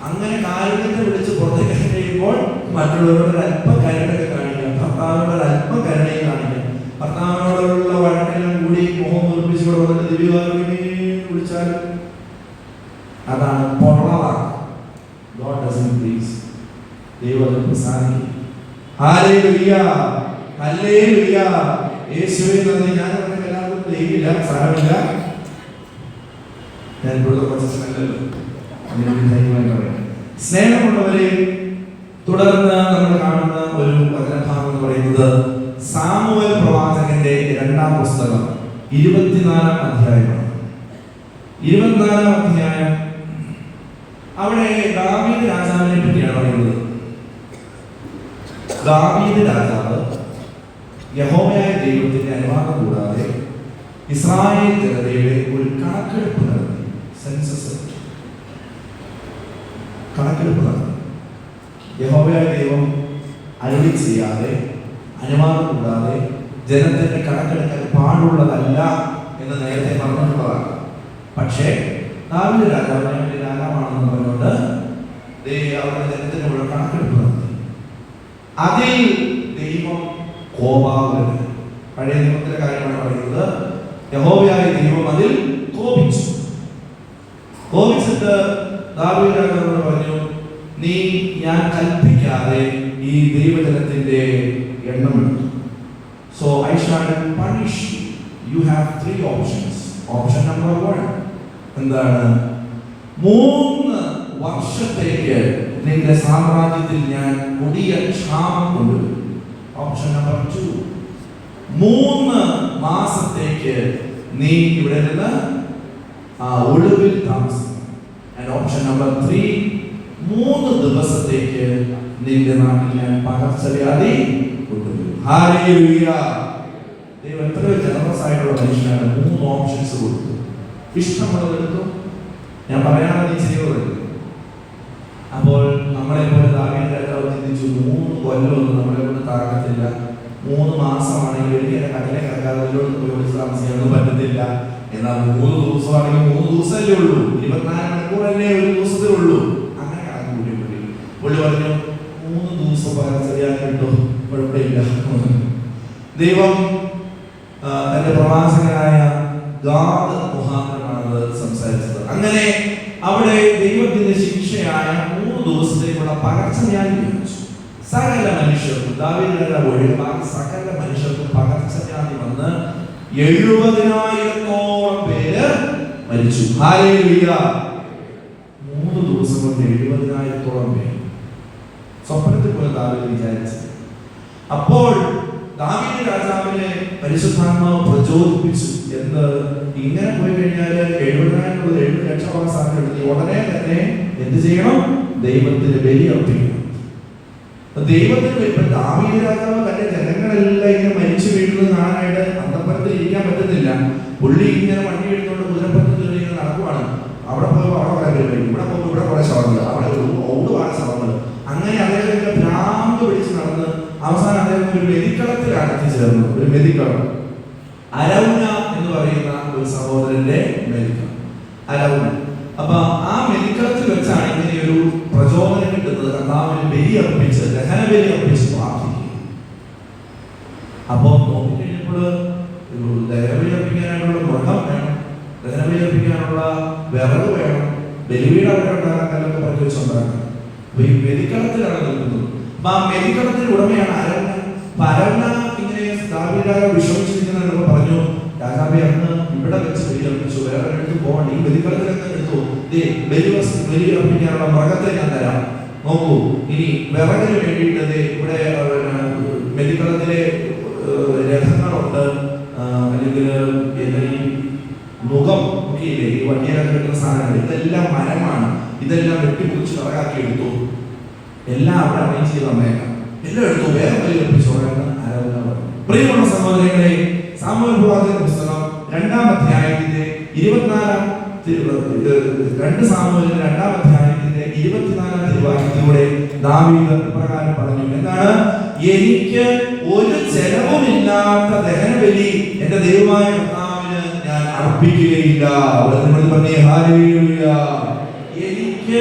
Speaker 1: അങ്ങനെ കാരുണ്യത്തെ വിളിച്ച് പുറത്തേക്ക് കഴിയുമ്പോൾ മറ്റുള്ളവരോട് അല്പം കരുണയൊക്കെ കാണിക്കുക, ഭർത്താവിനോട് ഒരല്പം കരുണയും കാണിക്കുക. ഭർത്താവിനോടുള്ള വഴക്കെല്ലാം കൂടി മുഖം മുറിപ്പിച്ചുകൊണ്ട് വന്നിട്ട് ദിവ്യകാരുണ്യമേ വിളിച്ചാൽ അതാണ് പൊള്ളവാക്ക്. God doesn't please. ദൈവം പ്രസാദിക്കും. Hallelujah, hallelujah. യേശുവേ നന്ദി. ഞാൻ പറഞ്ഞ എല്ലാവർക്കും ദൈവമില്ല, സാരമില്ല. ഞാൻ ഇവിടെ കുറച്ച് സ്നേഹമുള്ളവരെ, തുടർന്ന് നമ്മൾ കാണുന്ന ഒരു വചനഭാഗം എന്ന് പറയുന്നത് സാമുവേൽ പ്രവാചകന്റെ 2-ാം പുസ്തകം 24-ാം അധ്യായമാണ്. 24-ാം അധ്യായം അവിടെ ദാവീദ് രാജാവിനെ പറ്റിയാണ് പറയുന്നത്. ദാവീദ് രാജാവ് യഹോവയായ ദൈവത്തിന്റെ അനുവാദം കൂടാതെ ഇസ്രായേൽ ജനതയുടെ ഒരു കണക്കെടുപ്പ് നടത്തി. സെൻസസ് കണക്കെടുപ്പ് നടത്തി. യഹോവയായ ദൈവം അരുളി ചെയ്യാതെ അനുവാദം കൂടാതെ ജനത്തിന്റെ കണക്കെടുക്കാൻ പാടുള്ളതല്ല എന്ന് നേരത്തെ പറഞ്ഞിട്ടുള്ളതാണ്. പക്ഷേ ദാവീദ് രാജാവിനെ രാജാവാണെന്ന് പറഞ്ഞുകൊണ്ട് അവരുടെ ജനത്തിന്റെ മുഴുവൻ കണക്കെടുപ്പ് നടത്തി. അതിൽ ദൈവം കോപാകുലനായി. പഴയ നിയമത്തിലെ കാര്യമാണ് പറയുന്നത്. യഹോവയായ ദൈവം അതിൽ കോപിച്ചിട്ട് ദാവീദ് രാജാവിനോട് പറഞ്ഞു, നീ ഞാൻ കൽപ്പിക്കാതെ ഈ ദൈവജനത്തിന്റെ എണ്ണം എടുത്തു. So I shall punish you. You have 3 options. Option number 1 എന്താണ്? 3 വർഷത്തേക്ക് നിന്റെ സാമ്രാജ്യത്തിൽ ഞാൻ കൊടിയ ക്ഷാമം കൊണ്ടുവരും. ഓപ്ഷൻ നമ്പർ 2 3 മാസത്തേക്ക് നീ ഇവിടെ നിന്ന് ഒളിവിൽ താമസിക്കും. ആൻഡ് ഓപ്ഷൻ നമ്പർ 3 3 ദിവസത്തേക്ക് നിന്റെ നാട്ടിൽ ഞാൻ പകർച്ചവ്യാധി കൊണ്ടുവരും. ഹല്ലേലൂയ. ദൈവം എത്രയോ ജനറസ് ആയിട്ടുള്ള മനുഷ്യനാണ്. 3 ഓപ്ഷൻസ് കൊടുത്തു. ഇഷ്ടമുള്ളത് എടുത്തു. ഞാൻ പറയാതെ നീ ചെയ്യുന്നത്. അപ്പോൾ നമ്മളെ പോലെ ദാവീദ് രാജാവ് ചിന്തിച്ചു, 3 കൊല്ലമൊന്നും നമ്മളെ കൊണ്ട് താങ്ങത്തില്ല. 3 മാസമാണെങ്കിൽ എനിക്ക് കടലെ കിടക്കാതെ പോയി താമസിക്കാനൊന്നും പറ്റത്തില്ല. എന്നാൽ 3 ദിവസമാണെങ്കിൽ 3 ദിവസമല്ലേ ഉള്ളൂ, 24 മണിക്കൂറല്ലേ ഒരു ദിവസത്തേ ഉള്ളൂ. അങ്ങനെ കണക്ക് കൂടി പുള്ളി പറഞ്ഞു, 3 ദിവസം പകർച്ചവ്യാധി കിട്ടും, കുഴപ്പമില്ല. ദൈവം തന്റെ പ്രവാചകനായ ഗാദ് മുഖാന്തരമാണ് സംസാരിച്ചത്. അങ്ങനെ അവിടെ ദൈവത്തിന്റെ ശിക്ഷയായ 3 ദിവസത്തേക്കുള്ള പകർച്ചവ്യാധി ലഭിച്ചു. സകല മനുഷ്യർക്കും, ദാവീദ് രാജാവ് ഒഴികെ ബാക്കി സകല മനുഷ്യർക്കും പകർച്ചവ്യാധി വന്ന് 70,000-ഓളം പേര് മരിച്ചു. ഹല്ലേലൂയ. 3 ദിവസം കൊണ്ട് 70,000-ഓളം പേര്. സ്വപ്നത്തിൽ പോലും ദാവീദ് വിചാരിച്ചു. അപ്പോൾ ദാവീദ് രാജാവിനെ പരിശുദ്ധാത്മാവ് പ്രചോദിപ്പിച്ചു. എന്ത്, ഇങ്ങനെ പോയി കഴിഞ്ഞാൽ 70,000 ലക്ഷമാകാൻ സാധ്യതയുണ്ട്. ഉടനെ തന്നെ എന്ത് ചെയ്യണം? ദൈവത്തിന് ബലി അർപ്പിക്കണം. ദൈവത്തിന് ഇപ്പം ദാവീദ് രാജാവ് തന്റെ ജനങ്ങളെല്ലാം ഇങ്ങനെ മരിച്ചു വീഴുന്നത് കാണാനായിട്ട് അന്തപ്പുരത്തിൽ ഇരിക്കാൻ പറ്റുന്നില്ല. പുള്ളി ഇങ്ങനെ വണ്ടി എടുത്തുകൊണ്ട് കുതിരപ്പുറത്ത് ഇങ്ങനെ നടക്കുവാണ്. അവിടെ പോകുമ്പോൾ അവിടെ കുറെ പേര് വരും, ഇവിടെ പോകുമ്പോൾ ഇവിടെ കുറെ ശവങ്ങൾ, അവിടെ ഓടുവാണ് ശവങ്ങൾ. അങ്ങനെ അദ്ദേഹത്തിന്റെ ഭ്രാന്ത് പിടിച്ച് നടന്ന് അവസാനം അദ്ദേഹം ഒരു മെതിക്കളത്തിലാണ് എത്തിച്ചേർന്നത്. ഒരു മെതിക്കളം, അരൗന എന്ന് പറയുന്ന ഒരു സഹോദരന്റെ മെതിക്കളം, അരൗന. അപ്പൊ ആ മെതിക്കളത്തിൽ വെച്ചാണ് ഇങ്ങനെ ഒരു പ്രചോദനം കിട്ടുന്നത്. കർത്താവിന് ബലി അർപ്പിച്ച്, ദഹന ബലി അർപ്പിച്ച് പ്രാർത്ഥിക്കുക. അപ്പൊ നോക്കിക്കഴിഞ്ഞപ്പോൾ ദഹനബലി അർപ്പിക്കാനായിട്ടുള്ള മൃഗം വേണം, ദഹനബലി അർപ്പിക്കാനുള്ള വിറക് വേണം, ബലിവീട് അവിടെ ഉണ്ടാകാൻ കല്ലൊക്കെ പറഞ്ഞു വെച്ചുണ്ടാക്കാം. അപ്പൊ ഈ മെതിക്കളത്തിലാണ് നിൽക്കുന്നത്. അപ്പൊ ആ മെതിക്കളത്തിന്റെ ഉടമയാണ് അരവണ. അപ്പൊ അരവണ ഇങ്ങനെ ദാവീദ് വിഷമിച്ചിരിക്കുന്ന പറഞ്ഞു, രാജാവേ അന്ന് ഇവിടെ വെച്ച് ബലി അർപ്പിച്ചു, വേറെ എടുത്ത് പോകണ്ട, ഈ ബലിക്കളത്തിൽ തന്നെ എടുത്തു, ബലി അർപ്പിക്കാനുള്ള മൃഗത്തെ ഞാൻ തരാം. നോക്കൂ, ഇനി വിറകിന് വേണ്ടിയിട്ട് ഇവിടെ ബലിക്കളത്തിലെ രഥങ്ങളുണ്ട്, അല്ലെങ്കിൽ മുഖം ഒക്കെ ഇല്ലേ, ഈ വണ്ടിയിലൊക്കെ കിട്ടുന്ന സാധനങ്ങൾ, ഇതെല്ലാം മരമാണ്, ഇതെല്ലാം വെട്ടിക്കുറിച്ച് വിറകാക്കി എടുത്തു, എല്ലാം അവിടെ അറേഞ്ച് ചെയ്ത് തന്നേക്കാം, എല്ലാം എടുത്തു, വേറെ ബലി അർപ്പിച്ചോളാണ് ആരാധന പറഞ്ഞു. പ്രിയമുള്ള സഹോദരങ്ങളെ, സാമുവേൽ പ്രവാചകന്റെ പുസ്തകം 2-ാം അധ്യായത്തിന്റെ 24-ാം 2 സാമുവേലിന്റെ 2-ാം അധ്യായത്തിന്റെ 24-ാം തിരുവാക്യത്തിലൂടെ ദാവീദ് ഇപ്രകാരം പറഞ്ഞു, എന്താണ്? എനിക്ക് ഒരു ചെലവുമില്ലാത്ത ദഹനബലി എന്റെ ദൈവമായ കർത്താവിന് ഞാൻ അർപ്പിക്കുകയില്ല. എനിക്ക്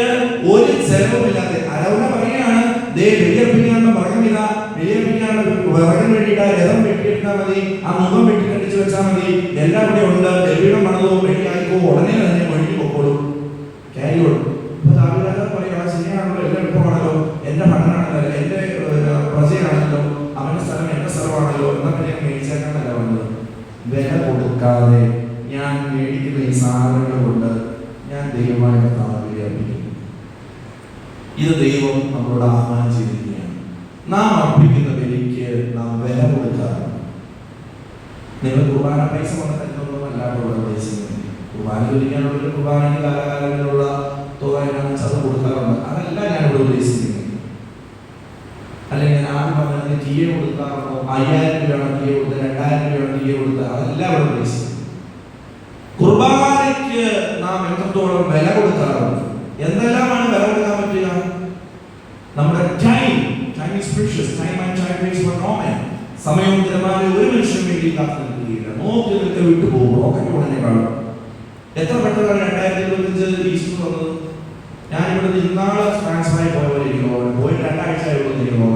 Speaker 1: ഒരു ചെലവുമില്ലാത്ത അരവണ പറയുകയാണ്, ബലിയർപ്പിക്കാനുള്ള മൃഗമില്ല, ബലിയർപ്പിക്കാനുള്ള വിറകിന് വേണ്ടിയിട്ട് രഥം വെട്ടിയെടുത്താൽ മതി, ആ മുഖം വെട്ടിക്കണ്ടിച്ച് വെച്ചാൽ മതി, എല്ലാം ഇവിടെ ഉണ്ട്, ബലിയുടെ മണതോ വെട്ടിയായിക്കോ, ഉടനെ തന്നെ ഒഴുകി പൊക്കോളും, ക്യാരിയോളും. അപ്പൊ ദാവീദ് പറയുക, ശരിയാണല്ലോ, എല്ലാം എളുപ്പമാണല്ലോ, എന്റെ മകനാണല്ലോ, എന്റെ പ്രജയാണല്ലോ, അവന്റെ സ്ഥലം എന്റെ സ്ഥലമാണല്ലോ, എന്നാ പിന്നെ മേടിച്ചേക്കാന്നല്ല വന്നത്. വില കൊടുക്കാതെ ഞാൻ മേടിക്കുന്ന ഈ സാധനങ്ങൾ കൊണ്ട് ഞാൻ ദൈവമായ കർത്താവിനെ അർപ്പിക്കുന്നു. ഇത് ദൈവം നമ്മളോട് ആഹ്വാനം ചെയ്തിരിക്കുകയാണ്. നാം അർപ്പിക്കുന്ന ബലിക്ക് നാം വില കൊടുക്കാറുണ്ട്. നിങ്ങൾ കുർബാന പൈസ കൊണ്ടൊന്നും അല്ലാണ്ടുള്ള ഉദ്ദേശിക്കുന്നത്, കുർബാന ചോദിക്കാനുള്ള കുർബാനയ്ക്ക് കാലകാലങ്ങളിലുള്ള തുക അത് കൊടുക്കാറുണ്ട്, അതല്ല ഞാനിവിടെ ഉദ്ദേശിക്കുന്നത്. അല്ലെങ്കിൽ ഞാൻ ആദ്യം പറഞ്ഞതിന് ടി എ കൊടുക്കാറുണ്ടോ, 5000 രൂപയാണ് ടി എ കൊടുത്ത്, 2000 രൂപയാണ് ടി എ കൊടുത്ത്, അതല്ല ഇവിടെ ഉദ്ദേശിക്കുന്നത്. കുർബാനയ്ക്ക് നാം എത്രത്തോളം വില കൊടുക്കാറുണ്ട്. എന്തെല്ലാമാണ് വില കൊടുക്കാൻ പറ്റുക? നമ്മുടെ time is precious. Time and time is for no man. സമയവും ദിനമാനവും ഒരു മനുഷ്യനും വേണ്ടി കാത്തു നിൽക്കുകയില്ല. നോക്കി നിൽക്കെ വിട്ടു പോകും, റോക്കറ്റ് ഉടനെ കാണും. എത്ര പെട്ടെന്നാണ് 2025 ഈസ്റ്റർ വന്നത്. ഞാൻ ഇവിടെ ഇന്നാള് ട്രാൻസ്ഫറായി പോയ പോലെ ഇരിക്കുന്നു, പോയി 2 ആഴ്ചയായി ഇരിക്കുന്നു.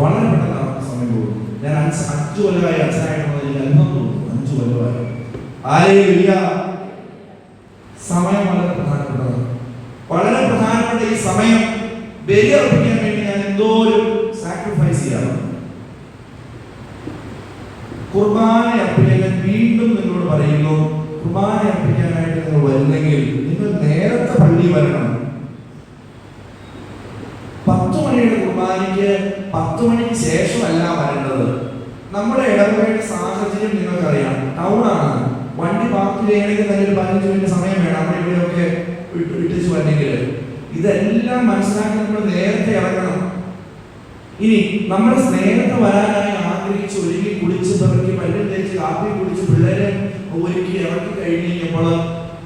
Speaker 1: വളരെ പെട്ടെന്നാണ് സമയം പോകുന്നത്. ഞാൻ 5 കൊല്ലമായി അച്ഛനായിട്ട് എനിക്ക് അനുഭവം തോന്നുന്നു. 5 കൊല്ലമായി. ഹല്ലേലൂയ. സമയം വളരെ പ്രധാനപ്പെട്ടതാണ്. വളരെ പ്രധാനപ്പെട്ട ഈ സമയം ബലി അർപ്പിക്കാൻ വേണ്ടി ഞാൻ എന്തോരം സാക്രിഫൈസ് ചെയ്യണം. കുർബാന അർപ്പിക്കാൻ വീണ്ടും നിങ്ങളോട് പറയുന്നു, കുർബാന അർപ്പിക്കാനായിട്ട് നിങ്ങൾ വരുന്നെങ്കിൽ നിങ്ങൾ നേരത്തെ പള്ളി വരണം. 10 മണിയുടെ കുർബാനയ്ക്ക് 10 മണിക്ക് ശേഷമല്ല വരേണ്ടത്. നമ്മുടെ ഇടവകയുടെ സാഹചര്യം നിങ്ങൾക്കറിയാം, ടൗണാണ്. വണ്ടി പാർക്ക് ചെയ്യണമെങ്കിൽ തന്നെ ഒരു 15 മിനിറ്റ് സമയം വേണം, അവിടെ ഇവിടെയൊക്കെ വിട്ടിച്ച് വരണമെങ്കിൽ. ഇതെല്ലാം മനസ്സിലാക്കി നമ്മൾ നേരത്തെ ഇറങ്ങണം. ഇനി നമ്മൾ നേരത്തെ വരാനായി ആഗ്രഹിച്ച് ഒരുങ്ങി കുളിച്ച് പെറുക്കി പല്ലും തേച്ച് കാപ്പി കുടിച്ച് പിള്ളേരെ ഒരുക്കി ഇറക്കി കഴിഞ്ഞപ്പോൾ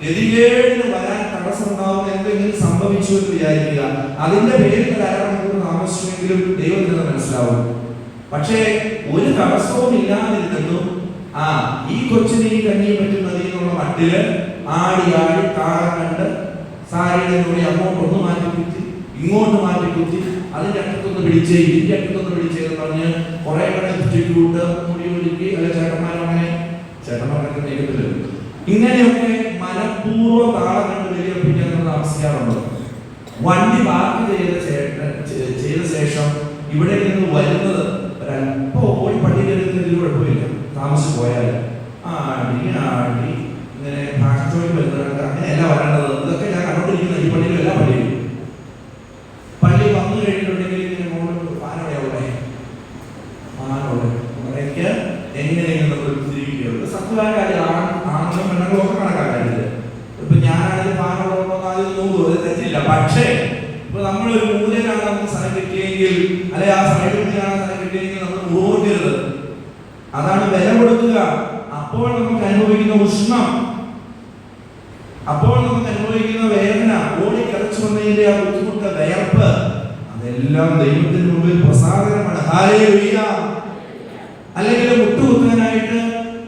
Speaker 1: ഗതികേടിന് വരാൻ തടസ്സമുണ്ടാവുന്ന എന്തെങ്കിലും സംഭവിച്ചു എന്ന് വിചാരിക്കുക. അതിന്റെ പേരിൽ 1.5 മണിക്കൂർ താമസിച്ചുവെങ്കിലും ദൈവത്തിന് മനസ്സിലാവും. പക്ഷേ ഒരു തടസ്സവും ഇല്ലാതിരുന്നു ഈ കൊച്ചിനെ ഈ കഞ്ഞിയെ പറ്റി മതി എന്നുള്ള മട്ടില് ആടി ആടി താളം കണ്ട് സാരിയുടെ കൂടി അങ്ങോട്ടൊന്ന് മാറ്റി കുത്തി ഇങ്ങോട്ട് മാറ്റി കുത്തി അതിന്റെ അറ്റത്തൊന്ന് പിടിച്ച് ഇതിന്റെ അറ്റത്തൊന്ന് പിടിച്ചെന്ന് പറഞ്ഞ് കുറെ കൂട്ട് മുടി ഒരുക്കി അല്ലെ ചേട്ടന്മാരൊക്കെ നേരിട്ടില്ല. ഇങ്ങനെയൊക്കെ മനഃപൂർവ്വം താളം കണ്ട് ബലിയർപ്പിക്കാൻ നമ്മൾ താമസിക്കാറുണ്ട്. വണ്ടി പാർക്ക് ചെയ്ത ശേഷം ഇവിടെ നിന്ന് വരുന്നത് ഒരല്പം ഓടി പള്ളി കയറുന്നതിൽ കുഴപ്പമില്ല, താമസിച്ച് പോയാൽ ആടി ഇങ്ങനെ ഭാഷത്തോട് വരുന്നത് അങ്ങനെയല്ല വരേണ്ടത്. ഇതൊക്കെ ഞാൻ കണ്ടോണ്ടിരിക്കുന്ന ഈ പള്ളിയിലും എല്ലാ പള്ളിയിലും പള്ളി വന്നു കഴിഞ്ഞിട്ടുണ്ടെങ്കിൽ ഇങ്ങനെ മോള് ഫാനോടെ അങ്ങനെയൊക്കെ എങ്ങനെയെങ്കിലും നമ്മൾ തിരിക്കുകയുള്ളൂ. സത്യമായ കാര്യം ആണെന്നും പെണ്ണുങ്ങളും ഒക്കെ കണക്കാക്കരുത്. ഇപ്പൊ ഞാനാണെങ്കിൽ ഫാനോടൊപ്പം ആദ്യം നോക്കൂ, അത് തെറ്റില്ല. പക്ഷേ ഇപ്പൊ നമ്മളൊരു മൂലയിലാണ് നമുക്ക് സ്ഥലം കിട്ടിയെങ്കിൽ അല്ലെ ആ സൈഡിലാണ് സ്ഥലം കിട്ടിയെങ്കിൽ നമ്മൾ ഓർക്കരുത്. അതാണ് വില കൊടുക്കുക. അപ്പോൾ നമുക്ക് അനുഭവിക്കുന്ന ഉഷ്ണം, അപ്പോൾ നമുക്ക് അനുഭവിക്കുന്ന വേദന, ഓടിക്കടച്ചു വന്നതിന്റെ ആ ബുദ്ധിമുട്ട്, വിയർപ്പ്, അതെല്ലാം ദൈവത്തിന് മുമ്പിൽ പ്രസാദകരമാണ്. ഹല്ലേലൂയ. അല്ലെങ്കിൽ മുട്ടുകുത്താനായിട്ട്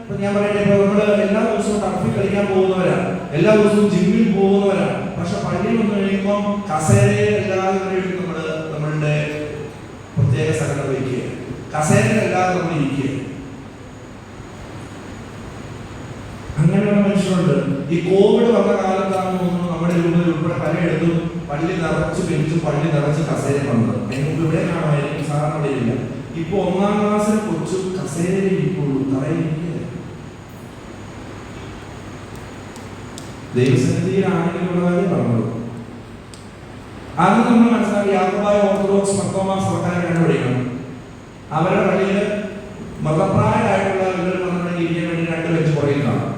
Speaker 1: ഇപ്പൊ ഞാൻ പറയട്ടെ, ഇപ്പൊ നമ്മള് എല്ലാ ദിവസവും ടർഫിൽ കളിക്കാൻ പോകുന്നവരാണ്, എല്ലാ ദിവസവും ജിമ്മിൽ പോകുന്നവരാണ്. പക്ഷെ പള്ളിയിൽ വന്നു കഴിയുമ്പോൾ കസേരയിലല്ലാതെ നമ്മളുടെ പ്രത്യേക സ്ഥലങ്ങൾ വയ്ക്കുക, കസേരയിലല്ലാതെ നമ്മൾ ഇരിക്കുക. അങ്ങനെയുള്ള ഈ കോവിഡ് വന്ന കാലത്താണ് തോന്നുന്നു നമ്മുടെ രൂപത്തിൽ ഉൾപ്പെടെ പലയിടത്തും പള്ളി നിറച്ച് ബെഞ്ചും പള്ളി നിറച്ച് കസേര വന്നത്. അതിന് മുമ്പ് ഇവിടെ കാണുമായിരിക്കും, സാധാരണ ഇല്ല. ഇപ്പൊ 1-ാം ക്ലാസ്സിൽ കൊച്ചു കസേരയിൽ ഇരിക്കുള്ളൂ, തറയിരിക്കുക. ദൈവസന്നിധിയിലാണെങ്കിലുള്ള കാര്യം പറഞ്ഞത് അത് നമ്മൾ മനസ്സിലാക്കി. യാക്കോബായ ഓർത്തഡോക്സ് മർത്തോമാ സർക്കാർ കണ്ടുപിടിക്കണം. അവരുടെ പള്ളിയിൽ മതപ്രായമായിട്ടുള്ള ഇവർ വന്നിട്ടുണ്ടെങ്കിൽ ഇരിക്കാൻ വേണ്ടി 2 ബെഞ്ച് പുറകിൽ കാണും.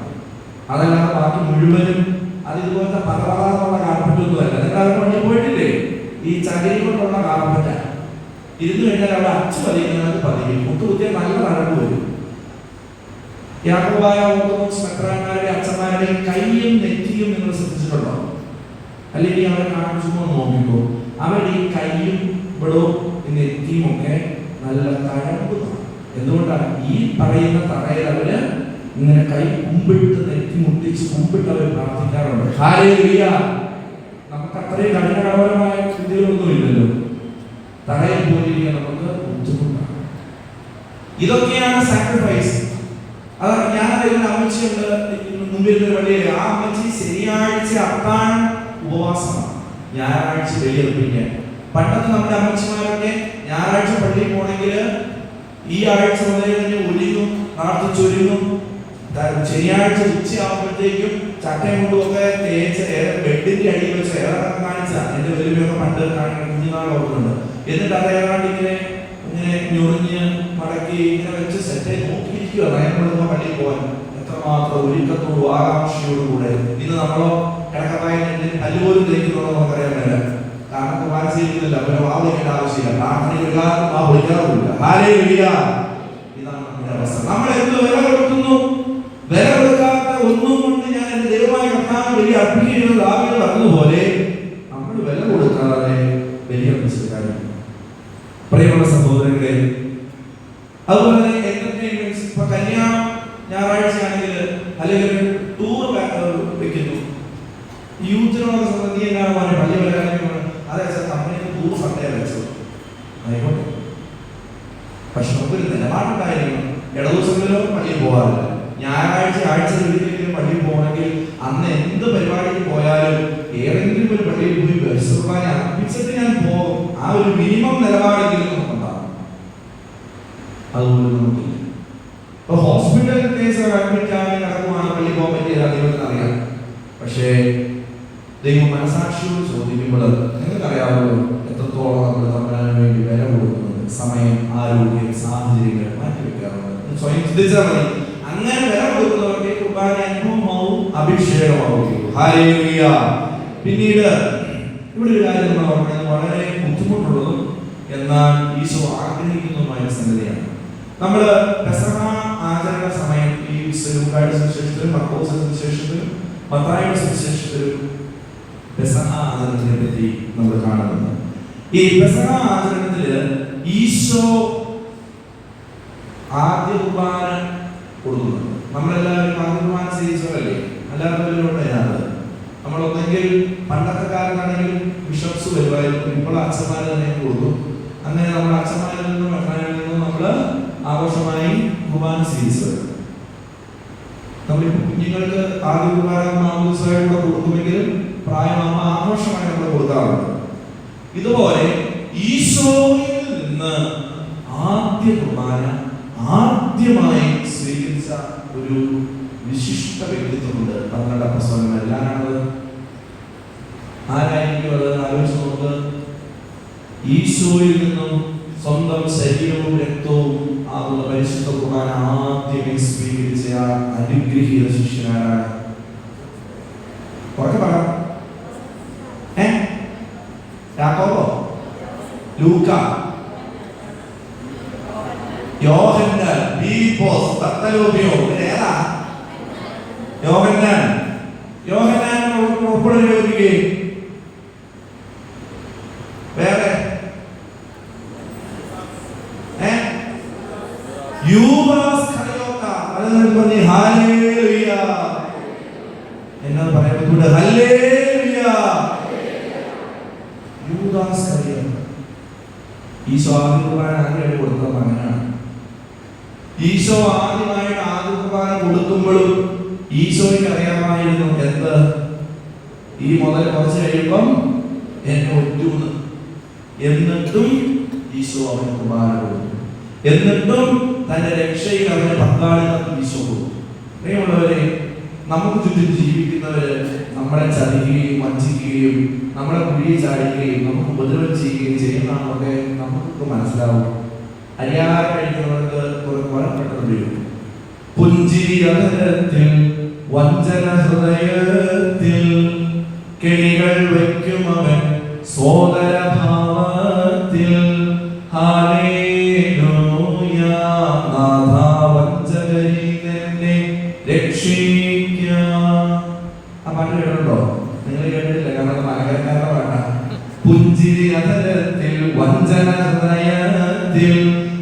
Speaker 1: അതല്ലാതെ ബാക്കി മുഴുവനും അത് ഇതുപോലത്തെ പലതരത്തിലുള്ള കാർപ്പറ്റൊന്നും അല്ല. നിങ്ങൾ അവരുടെ പള്ളി പോയിട്ടില്ലേ? ഈ ചകിരി കൊണ്ടുള്ള കാർപ്പറ്റ ഇരുന്ന് കഴിഞ്ഞാൽ അവിടെ അച്ചു പതിയുന്നത് പതിയും കുത്തുകുത്തിയ നല്ല തഴവ് വരും. യാക്കോബായ ഓർത്തഡോക്സ് മെത്രാന്മാരുടെ അച്ഛന്മാരുടെ കൈയും നെറ്റിയും നിങ്ങൾ ശ്രദ്ധിച്ചിട്ടുണ്ടോ? അല്ലെങ്കിൽ അവരെ കാണിച്ചുമ്പോ നോക്കിക്കോ. അവരുടെ ഈ കൈയും ഇവിടെ നെറ്റിയും ഒക്കെ നല്ല തഴമ്പ്. എന്തുകൊണ്ടാണ്? ഈ പറയുന്ന തറയിൽ അവര് ഇങ്ങനെ കൈ കുമ്പിട്ട് നെറ്റി മുട്ടിച്ച് കുമ്പിട്ട് അവർ പ്രാർത്ഥിക്കാറുണ്ട്. ഹല്ലേലൂയ. നമുക്ക് അത്രയും കഠിനകരമായ ചിന്തകളൊന്നും ഇല്ലല്ലോ. തറയിൽ പോയിരിക്കാൻ നമുക്ക് ബുദ്ധിമുട്ടാണ്. ഇതൊക്കെയാണ് സാക്രിഫൈസ്. അതാണ് ഞാൻ അമ്മച്ചിയുണ്ട് മുമ്പിൽ വഴിയിൽ. ആ അമ്മച്ചി ശനിയാഴ്ച അത്താഴം ഉപവാസമാണ്, ഞായറാഴ്ച ബലിയർപ്പിക്കാൻ. പണ്ടത്തെ നമ്മുടെ അമ്മച്ചിമാരൊക്കെ ഞായറാഴ്ച പള്ളിയിൽ പോണെങ്കിൽ ഈ ആഴ്ച മുതൽ തന്നെ ഒരുങ്ങും, പ്രാർത്ഥിച്ചൊരുങ്ങും. ശനിയാഴ്ച ഉച്ചയാകുമ്പോഴത്തേക്കും ചട്ടയും കൊണ്ടുമൊക്കെ തേച്ച് ബെഡിന്റെ അടിയിൽ വെച്ച് ഏറെ കാണിച്ച എന്റെ വലിയൊക്കെ പണ്ട് കുഞ്ഞുനാൾ ഓർക്കുന്നുണ്ട്. എന്നിട്ട് അത് ഏതാണ്ട് ഇങ്ങനെ ഞൊറിഞ്ഞ് മടക്കി ഇങ്ങനെ വെച്ച് സെറ്റായി നോക്കിയിരിക്കുക നയപ്പെടുന്ന പള്ളിയിൽ പോകാൻ എത്രമാത്രം ഒരുക്കത്തോടും ആകാംക്ഷയോടും കൂടെ. ഇന്ന് നമ്മളോ കിടക്കപ്പായി കല്ലുപോലും തേക്കുന്നുണ്ടോ നമുക്കറിയാൻ മേല. കാരണം കുർബാന ചെയ്യുന്നില്ല, അവരെ വാ വിളിക്കേണ്ട ആവശ്യമില്ല, പ്രാർത്ഥനയില്ല, വാ വിളിക്കാറുമില്ല. ഹല്ലേലൂയ. ഇതാണ് നമ്മുടെ അവസ്ഥ. നമ്മൾ എന്ത് വില കൊടുക്കുന്നു? വില കൊടുക്കാത്ത ഒന്നും കൊണ്ട് ഞാൻ എന്റെ ദൈവമായ കർത്താവിന് ബലി അർപ്പിക്കുന്നത് ദാവീദ് പറഞ്ഞതുപോലെ നമ്മൾ വില കൊടുക്കാതെ ബലി അർപ്പിച്ചത് കാര്യം. പ്രിയമുള്ള സഹോദരങ്ങളെ, അതുപോലെ എന്റർടൈൻമെന്റ്സ്, ഇപ്പൊ കല്യാണം ഞായറാഴ്ച ആണെങ്കിൽ അല്ലെങ്കിൽ ടൂർ വെക്കുന്നു. യൂത്തിനോട് നീ എന്താണ് പള്ളി വരാനും അതെ സാർ കമ്പനിക്ക് ടൂർ സൺഡേ വെച്ചത് ആയിക്കോട്ടെ. പക്ഷെ നമുക്കൊരു നിലപാടുണ്ടായിരിക്കണം. ഇടദിവസങ്ങളിലോ പള്ളിയിൽ പോകാറില്ല, ഞായറാഴ്ച ആഴ്ചയിൽ ഒരിക്കലും പള്ളിയിൽ പോകണമെങ്കിൽ അന്ന് എന്ത് പരിപാടിക്ക് പോയാലും ഏതെങ്കിലും ഒരു പള്ളിയിൽ പോയി കുർബാന അർപ്പിച്ചിട്ട് ഞാൻ പോകും. ആ ഒരു മിനിമം നിലപാടെങ്കിലും നമുക്കുണ്ടാകും. അതുപോലെ നമുക്കില്ല. ഇപ്പൊ ഹോസ്പിറ്റൽ കേസ് അഡ്മിറ്റ് ആയി നടക്കുവാണ്, പള്ളി പോകാൻ പറ്റിയ ദൈവത്തിന് അറിയാം. പക്ഷേ ദൈവം മനസാക്ഷിയോട് ചോദിക്കുമ്പോൾ നിങ്ങൾക്കറിയാമല്ലോ എത്രത്തോളം നമ്മൾ തമ്മിലിന് വേണ്ടി വില കൊടുക്കുന്നത്. സമയം, ആരോഗ്യം, സാഹചര്യങ്ങൾ മാറ്റിവെക്കാറുണ്ട്. സ്വയം ചിന്തിച്ചാൽ മതി. അങ്ങനെ വില കൊടുക്കുന്നവർക്ക് കുർബാന അനുഭവമാവും, അഭിഷേകമാവും. ഹല്ലേലൂയ. പിന്നീട് ഇവിടെ ഒരു കാര്യം നമ്മൾ ഓർക്കുന്നത് വളരെ ബുദ്ധിമുട്ടുള്ളതും എന്നാൽ ഈശോ ആഗ്രഹിക്കുന്നതുമായ സംഗതിയാണ്. നമ്മൾ പെസഹ ആചരണ സമയം ഈ ലൂക്കായുടെ സുവിശേഷത്തിലും മർക്കോസിന്റെ സുവിശേഷത്തിലും മത്തായിയുടെ സുവിശേഷത്തിലും പെസഹ ആചരണത്തിനെ പറ്റി നമ്മൾ കാണുന്നുണ്ട്. ഈ പെസഹ ആചരണത്തില് ഈശോ ആദ്യ കുർബാന കൊടുക്കുന്നുണ്ട്. നമ്മളെല്ലാവരും ആദ്യ കുർബാന സ്വീകരിച്ചവരല്ലേ? അല്ലാത്തവരിലോട്ട് അതിനകത്ത് നമ്മളൊന്നെങ്കിൽ പണ്ടത്തെ കാലത്താണെങ്കിൽ ബിഷപ്സ് വരുമായിരുന്നു, ഇപ്പോൾ അച്ഛന്മാർ തന്നെ കൊടുക്കും. അങ്ങനെ നമ്മുടെ അച്ഛന്മാരിൽ നിന്നും മെത്രാനിൽ നിന്നും നമ്മൾ ആഘോഷമായി കുർബാന സ്വീകരിച്ചത്. നമ്മളിപ്പോൾ കുഞ്ഞുങ്ങൾക്ക് ആദ്യ കുർബാന മാമോദിസയോടെ കൊടുക്കുമെങ്കിലും പ്രായമാകുമ്പോൾ ആഘോഷമായി നമ്മൾ കൊടുക്കാറുണ്ട്. ഇതുപോലെ ഈശോയിൽ നിന്ന് ആദ്യ കുർബാന ആദ്യമായി സ്വീകരിച്ച ഒരു വിശിഷ്ട വ്യക്തിത്വമുണ്ട്. 12 അപ്പോസ്തലന്മാരിലാണത്. ആരായിരിക്കും അത്? ആലോചിച്ച് നോക്ക്. ഈശോയിൽ നിന്നും സ്വന്തം ശരീരവും രക്തവും ആകുന്ന പരിശുദ്ധ കുർബാന ആദ്യമേ സ്വീകരിച്ച അനുഗ്രഹീത ശിഷ്യനാരാണ്? ഉറക്കെ പറ. യാക്കോബോ, ലൂക്ക, യോഹന്നാൻ, ഫിലിപ്പോസ്, ബർത്തലോമിയോ. ഏതാ? യോഹന്നാൻ. യോഹന്നാൻ ഉൾപ്പെടുകയെ വേറെ യൂദാസ് കറിയോത്ത. അതെന്ന് പറഞ്ഞ് ഹല്ലേലൂയ എന്നാണ് പറയാൻ പറ്റുന്നത്. ഹല്ലേലൂയ. യൂദാസ് കറിയോത്ത. ഈശോ ആദ്യ കുർബാന ആദ്യമായിട്ട് കൊടുത്തത് അങ്ങനെയാണ്. ഈശോ ആദ്യമായിട്ട് ആദ്യ കുർബാന കൊടുക്കുമ്പോഴും ഈശോയ്ക്ക് അറിയാമായിരുന്നു എന്ത്, ഈ മുതൽ കുറച്ച് കഴിയുമ്പം എന്നെ ഒറ്റൂന്ന്. എന്നിട്ടും ഈശോ അവന് കുർബാന കൊടുത്തു. എന്നിട്ടും തന്റെ രക്ഷയിൽ അവന് പങ്കാളിത്തം ഈശോ കൊടുത്തു. പ്രിയമുള്ളവരെ, നമുക്ക് ചുറ്റും ജീവിക്കുന്നവര് നമ്മളെ ചതിക്കുകയും വഞ്ചിക്കുകയും നമ്മളെ കുഴി ചാടുകയും നമുക്ക് ഉപദ്രവം ചെയ്യുകയും ചെയ്യുന്നതൊക്കെ നമുക്ക് മനസ്സിലാവും. അറിയാതെ കഴിക്കുന്നവർക്ക് കൊലപ്പെട്ടത് വരും. പുഞ്ചിരി അധരത്തിൽ വഞ്ചന ഹൃദയത്തിൽ കെണികൾ വയ്ക്കും അവൻ സോദരഭാവത്തിൽ. ഹല്ലേലൂയ നാഥ വഞ്ചകരിൽ നിന്നെ രക്ഷിക്കാം. ആ പാട്ട് കേട്ടിട്ടുണ്ടോ? നിങ്ങൾ കേട്ടിട്ടില്ല, കാരണം മലകരക്കാരുടെ പാട്ടാണ്. പുഞ്ചിരി അധരത്തിൽ വഞ്ചന ഹൃദയത്തിൽ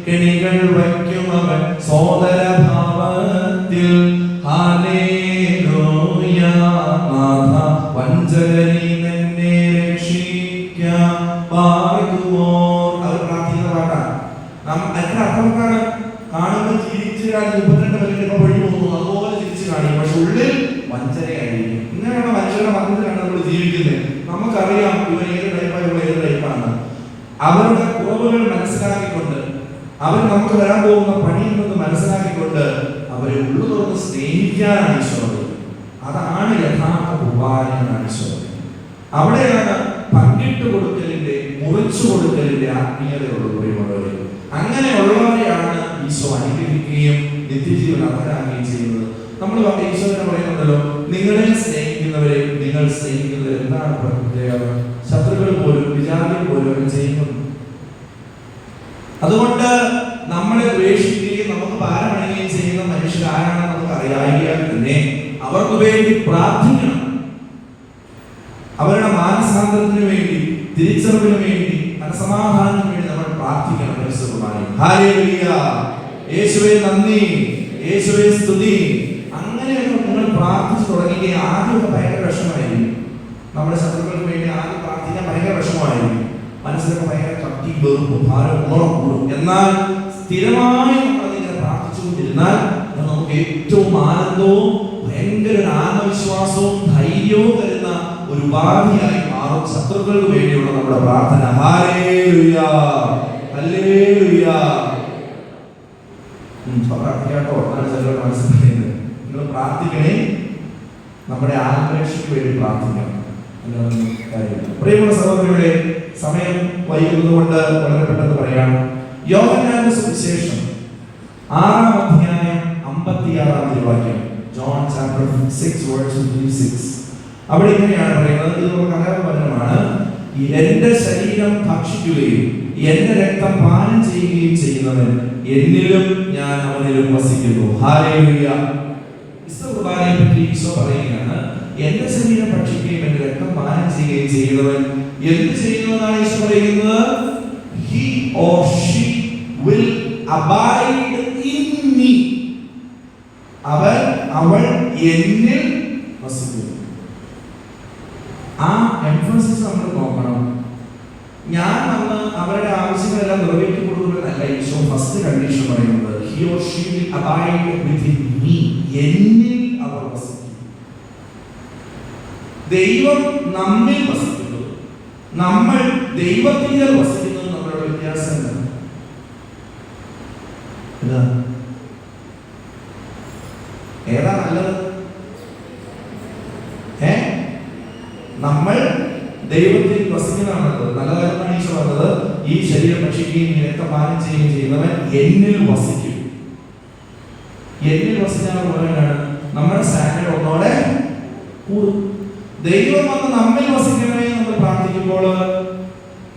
Speaker 1: കെണികൾ വയ്ക്കും അവൻ സോദരഭാവത്തിൽ. ഹല്ലേലൂയ നാഥ വഞ്ചകരിൽ നിന്നെ രക്ഷിക്കാം. പാടുമോ? അവർ പ്രാർത്ഥിക്കുന്ന പാട്ടാണ്. അതിന്റെ അർത്ഥമൊക്കെയാണ്. കാണുമ്പോൾ ചിരിച്ചു കാണി 32 കൊല്ലം ഇപ്പൊ വഴി പോകുന്നു, അതുപോലെ ചിരിച്ചു കാണിക്കും. പക്ഷെ ഉള്ളിൽ വഞ്ചനയായിരിക്കും. ഇങ്ങനെയാണ് മനുഷ്യരുടെ മതത്തിലാണ് നമ്മൾ ജീവിക്കുന്നത്. നമുക്കറിയാം ഇവർ ഏത് ടൈപ്പാണ്, ഇവർ ഏത് ടൈപ്പാണ്. അവരുടെ കുറവുകൾ മനസ്സിലാക്കിക്കൊണ്ട്, അവർ നമുക്ക് വരാൻ പോകുന്ന പണിയിൽ നിന്ന് മനസ്സിലാക്കിക്കൊണ്ട് അവരെ ഉള്ളു തുറന്ന് സ്നേഹിക്കാനാണ് ഈശോ. അതാണ് യഥാർത്ഥ കുർബാന എന്നാണ് ഈശോ. അവിടെയാണ് പങ്കിട്ട് കൊടുക്കലിന്റെ, മുറിച്ചു കൊടുക്കലിന്റെ ആത്മീയതയുള്ളത്. പ്രിയമുള്ളവരെ, അങ്ങനെയുള്ളവരെയാണ് ഈശോ അനുഗ്രഹിക്കുകയും നിത്യജീവൻ അർഹരാകുകയും ചെയ്യുന്നത്. നമ്മൾ ഈശോനെ പറയുന്നുണ്ടല്ലോ, നിങ്ങളെ സ്നേഹിക്കുന്നവരെ നിങ്ങൾ സ്നേഹിക്കുന്നത് എന്താണ് പ്രത്യേകത? ശത്രുക്കൾ പോലും വിചാരികൾ പോലും ചെയ്യുന്നു. അതുകൊണ്ട് നമ്മളെ ദ്വേഷിക്കുകയും നമുക്ക് ഭാരമണിയുകയും ചെയ്യുന്ന മനുഷ്യരാരാണെന്ന് നമുക്ക് അറിയാൻ തന്നെ അവർക്ക് വേണ്ടി പ്രാർത്ഥിക്കണം. അവരുടെ മാനസാന്തരത്തിന് വേണ്ടി, തിരിച്ചറിവിന് വേണ്ടി, മനസമാധാനത്തിന് വേണ്ടി നമ്മൾ പ്രാർത്ഥിക്കണം. ഹല്ലേലൂയ, യേശുവേ നന്ദി, യേശുവേ സ്തുതി. അങ്ങനെയൊക്കെ നിങ്ങൾ പ്രാർത്ഥിച്ചു തുടങ്ങുകയും ആദ്യമൊക്കെ ഭയങ്കര വിഷമമായിരിക്കും. നമ്മുടെ ശത്രുക്കൾക്ക് വേണ്ടി ആദ്യം പ്രാർത്ഥിക്കാൻ ഭയങ്കര വിഷമമായിരിക്കും. മനസ്സിലൊക്കെ ഭയങ്കര കട്ടി, വെറുപ്പും ഭാരവും ഓളം കൂടും. എന്നാൽ സ്ഥിരമായി നമ്മളിങ്ങനെ പ്രാർത്ഥിച്ചുകൊണ്ടിരുന്നാൽ നമുക്ക് ഏറ്റവും ആനന്ദവും ഭയങ്കര ആത്മവിശ്വാസവും ധൈര്യവും തരുന്ന ഒരു ഉപാധിയായി മാറും ശത്രുക്കൾക്ക് വേണ്ടിയുള്ള നമ്മുടെ പ്രാർത്ഥന. Hallelujah, hallelujah. പ്രാർത്ഥിക്കാട്ടോ, എന്നാണ് ചിലർ മനസ്സിലാക്കുന്നത്. നിങ്ങൾ പ്രാർത്ഥിക്കണേ, നമ്മുടെ ആത്മരക്ഷയ്ക്ക് വേണ്ടി പ്രാർത്ഥിക്കണം. പ്രിയമുള്ള സഹോദരങ്ങളെ, സമയം വൈകുന്നത് കൊണ്ട് വളരെ പെട്ടെന്ന് പറയാം. യോഹന്നാന്റെ സുവിശേഷം 6-ാം അധ്യായം 56-ാം വാക്യം, ജോൺ ചാപ്റ്റർ 6:6. അവിടെ ഇങ്ങനെയാണ് പറയുന്നത്. ഇത് നമുക്ക് അറിയാവുന്ന വചനമാണ്. എന്റെ ശരീരം ഭക്ഷിക്കുകയും എന്റെ രക്തം പാനം ചെയ്യുകയും ചെയ്യുന്നവൻ എന്നിലും ഞാൻ അവനിലും വസിക്കുന്നു. ഹല്ലേലൂയ. വിശുദ്ധ കുർബാനയെ പറ്റി ഈശോ പറയുകയാണ്, എന്റെ ശരീരം ഭക്ഷിക്കുകയും എന്റെ രക്തം പാനം ചെയ്യുകയും ചെയ്യുന്നവൻ എന്ത് ചെയ്യുന്നതാണ് ഈശോ പറയുന്നത്? He or she will abide in me. അവൾ എന്നിൽ വസിക്കുന്നു. ആ എംഫസിസ് നമ്മൾ നോക്കണം. ഞാൻ വന്ന് അവരുടെ ആവശ്യങ്ങളെല്ലാം നിറവേറ്റി കൊടുക്കുന്നതല്ല ഈശോ ഫസ്റ്റ് കണ്ടീഷൻ പറയുന്നത്. He or she will abide within me. എന്നിൽ അവർ വസിക്കും. ദൈവം നമ്മിൽ വസിക്കുന്നു, നമ്മൾ ദൈവത്തിൽ വസിക്കുന്നത് നമ്മളുടെ വ്യത്യാസം. ഏതാ നല്ലത്? നമ്മൾ ദൈവത്തിൽ വസിക്കുന്നതാണ് നല്ലതാണെന്നാണ് ഈശോ പറഞ്ഞത്. ഈ ശരീരം ഭക്ഷിക്കുകയും രക്തം പാനം ചെയ്യുകയും ചെയ്യുന്നവൻ എന്നിൽ വസിക്കും. എന്നിൽ വസിക്കാൻ പറയുകയാണ് നമ്മുടെ സ്റ്റാൻഡേർഡ് ഒന്നോടെ കൂടും. ദൈവം വന്ന് നമ്മിൽ വസിക്കണമേ നമ്മൾ പ്രാർത്ഥിക്കുമ്പോൾ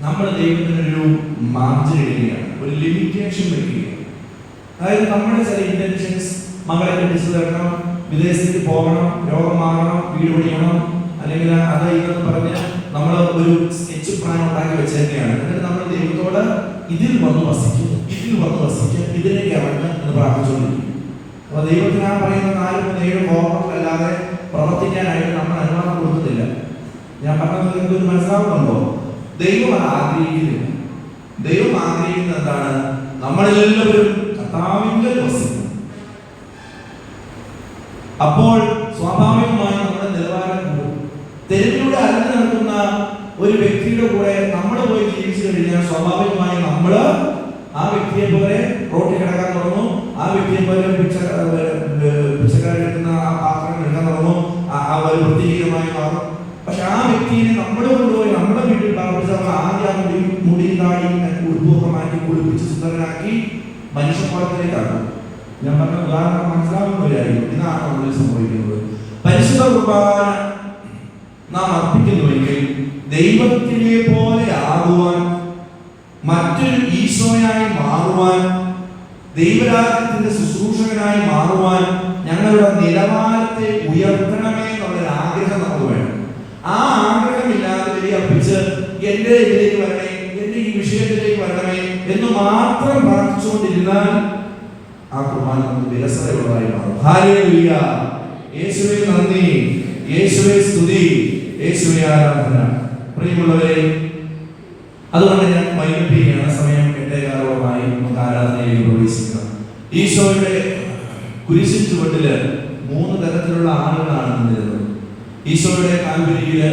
Speaker 1: നമ്മൾ ദൈവത്തിനൊരു മാർജിൻ ഇടുകയാണ്, ഒരു ലിമിറ്റേഷൻ വെക്കുകയാണ്. അതായത് നമ്മുടെ ചില ഇന്റൻഷൻസ്, മകളെ കെട്ടിച്ചു തരണം, വിദേശത്തേക്ക് പോകണം, രോഗം മാറണം, വീട് പണിയണം, അല്ലെങ്കിൽ അത് ഇതെന്ന് പറഞ്ഞ് നമ്മൾ ഒരു സ്കെച്ച് പ്ലാൻ ഉണ്ടാക്കി വെച്ചേക്കെയാണ്. എന്നിട്ട് നമ്മൾ ദൈവത്തോട് ഇതിൽ വന്ന് വസിക്കും, ഇതിൽ വന്ന് വസിക്കും, ഇതിലേക്ക് ഇറങ്ങും എന്ന് പ്രാർത്ഥിച്ചുകൊണ്ടിരിക്കും. അപ്പൊ ദൈവത്തിന് ആ പറയുന്ന 4-7 ഫോർമുലല്ലാതെ പ്രവർത്തിക്കാനായിട്ട് നമ്മൾ അനുവാദം കൊടുക്കുന്നില്ല. ഞാൻ പറഞ്ഞത് നിങ്ങൾക്ക് മനസ്സിലാവുന്നുണ്ടോ? ദൈവം അത് ആഗ്രഹിക്കുന്നില്ല. ദൈവം ആഗ്രഹിക്കുന്നത് എന്താണ്? നമ്മളെല്ലാവരും കർത്താവിങ്കൽ വസിക്കും. അപ്പോൾ സ്വാഭാവികമായി നമ്മുടെ നിലവാരം കൂടും. തെരുവിലൂടെ അലഞ്ഞു നടക്കുന്ന ഒരു വ്യക്തിയുടെ കൂടെ നമ്മൾ പോയി ജീവിച്ചു കഴിഞ്ഞാൽ സ്വാഭാവികമായി നമ്മൾ ആ വ്യക്തിയെ പോലെ റോട്ടിൽ കിടക്കാൻ തുടങ്ങും, ആ വ്യക്തിയെ പോലെ പിച്ചക്കാരെടുക്കുന്ന ആ പാത്രം എടുക്കാൻ തുടങ്ങും, ആ ഒരു വൃത്തിഹീനമായി മാറും. പക്ഷെ ആ വ്യക്തിയെ നമ്മൾ കൊണ്ടുപോയി നമ്മുടെ വീട്ടിൽ പാർപ്പിച്ച് ആദ്യം മുടി താടി ഉടുപ്പൊക്കെ മാറ്റി കുളിപ്പിച്ച് സുന്ദരനാക്കി മനുഷ്യപ്പാടത്തിലേക്കാണ്. ഞാൻ പറഞ്ഞ ഉദാഹരണം മനസ്സിലാകുന്നവരായിരിക്കും. ഇതാണ് നമ്മൾ സംഭവിക്കുന്നത്. പരിശുദ്ധ കുർബാന നാം അർപ്പിക്കുന്നുവെങ്കിൽ ദൈവത്തിനെ പോലെ ആകുവാൻ, മറ്റൊരു ഈശോയായി മാറുവാൻ, ദൈവരാജ്യത്തിന്റെ ശുശ്രൂഷകനായി മാറുവാൻ ഞങ്ങളുടെ നിലവാരത്തെ ഉയർത്തണമേ എന്നുള്ളൊരു ആഗ്രഹം നമുക്ക് വേണം. ആ ആഗ്രഹമില്ലാതെ ബലിയർപ്പിച്ച് എന്റെ ഇതിലേക്ക് വരണേ, എന്റെ ഈ വിഷയത്തിലേക്ക് വരണമേ എന്ന് മാത്രം പ്രാർത്ഥിച്ചുകൊണ്ടിരുന്നാൽ ആ കുർബാന നമുക്ക് വിരസതയുള്ളതായി മാറും. ഹല്ലേലൂയ. യേശുവേ നന്ദി, യേശുവേ സ്തുതി, യേശുവേ ആരാധന. പ്രിയമുള്ളവരെ, അതുകൊണ്ട് ഞാൻ വൈകിപ്പിക്കുകയാണ്. സമയം 8:15 നമുക്ക് ആരാധനയിലേക്ക് പ്രവേശിക്കണം. ഈശോയുടെ കുരിശിൻ ചുവട്ടില് 3 തരത്തിലുള്ള ആളുകളാണ് നിന്നിരുന്നത്. ഈശോയുടെ കാൽവരിയില്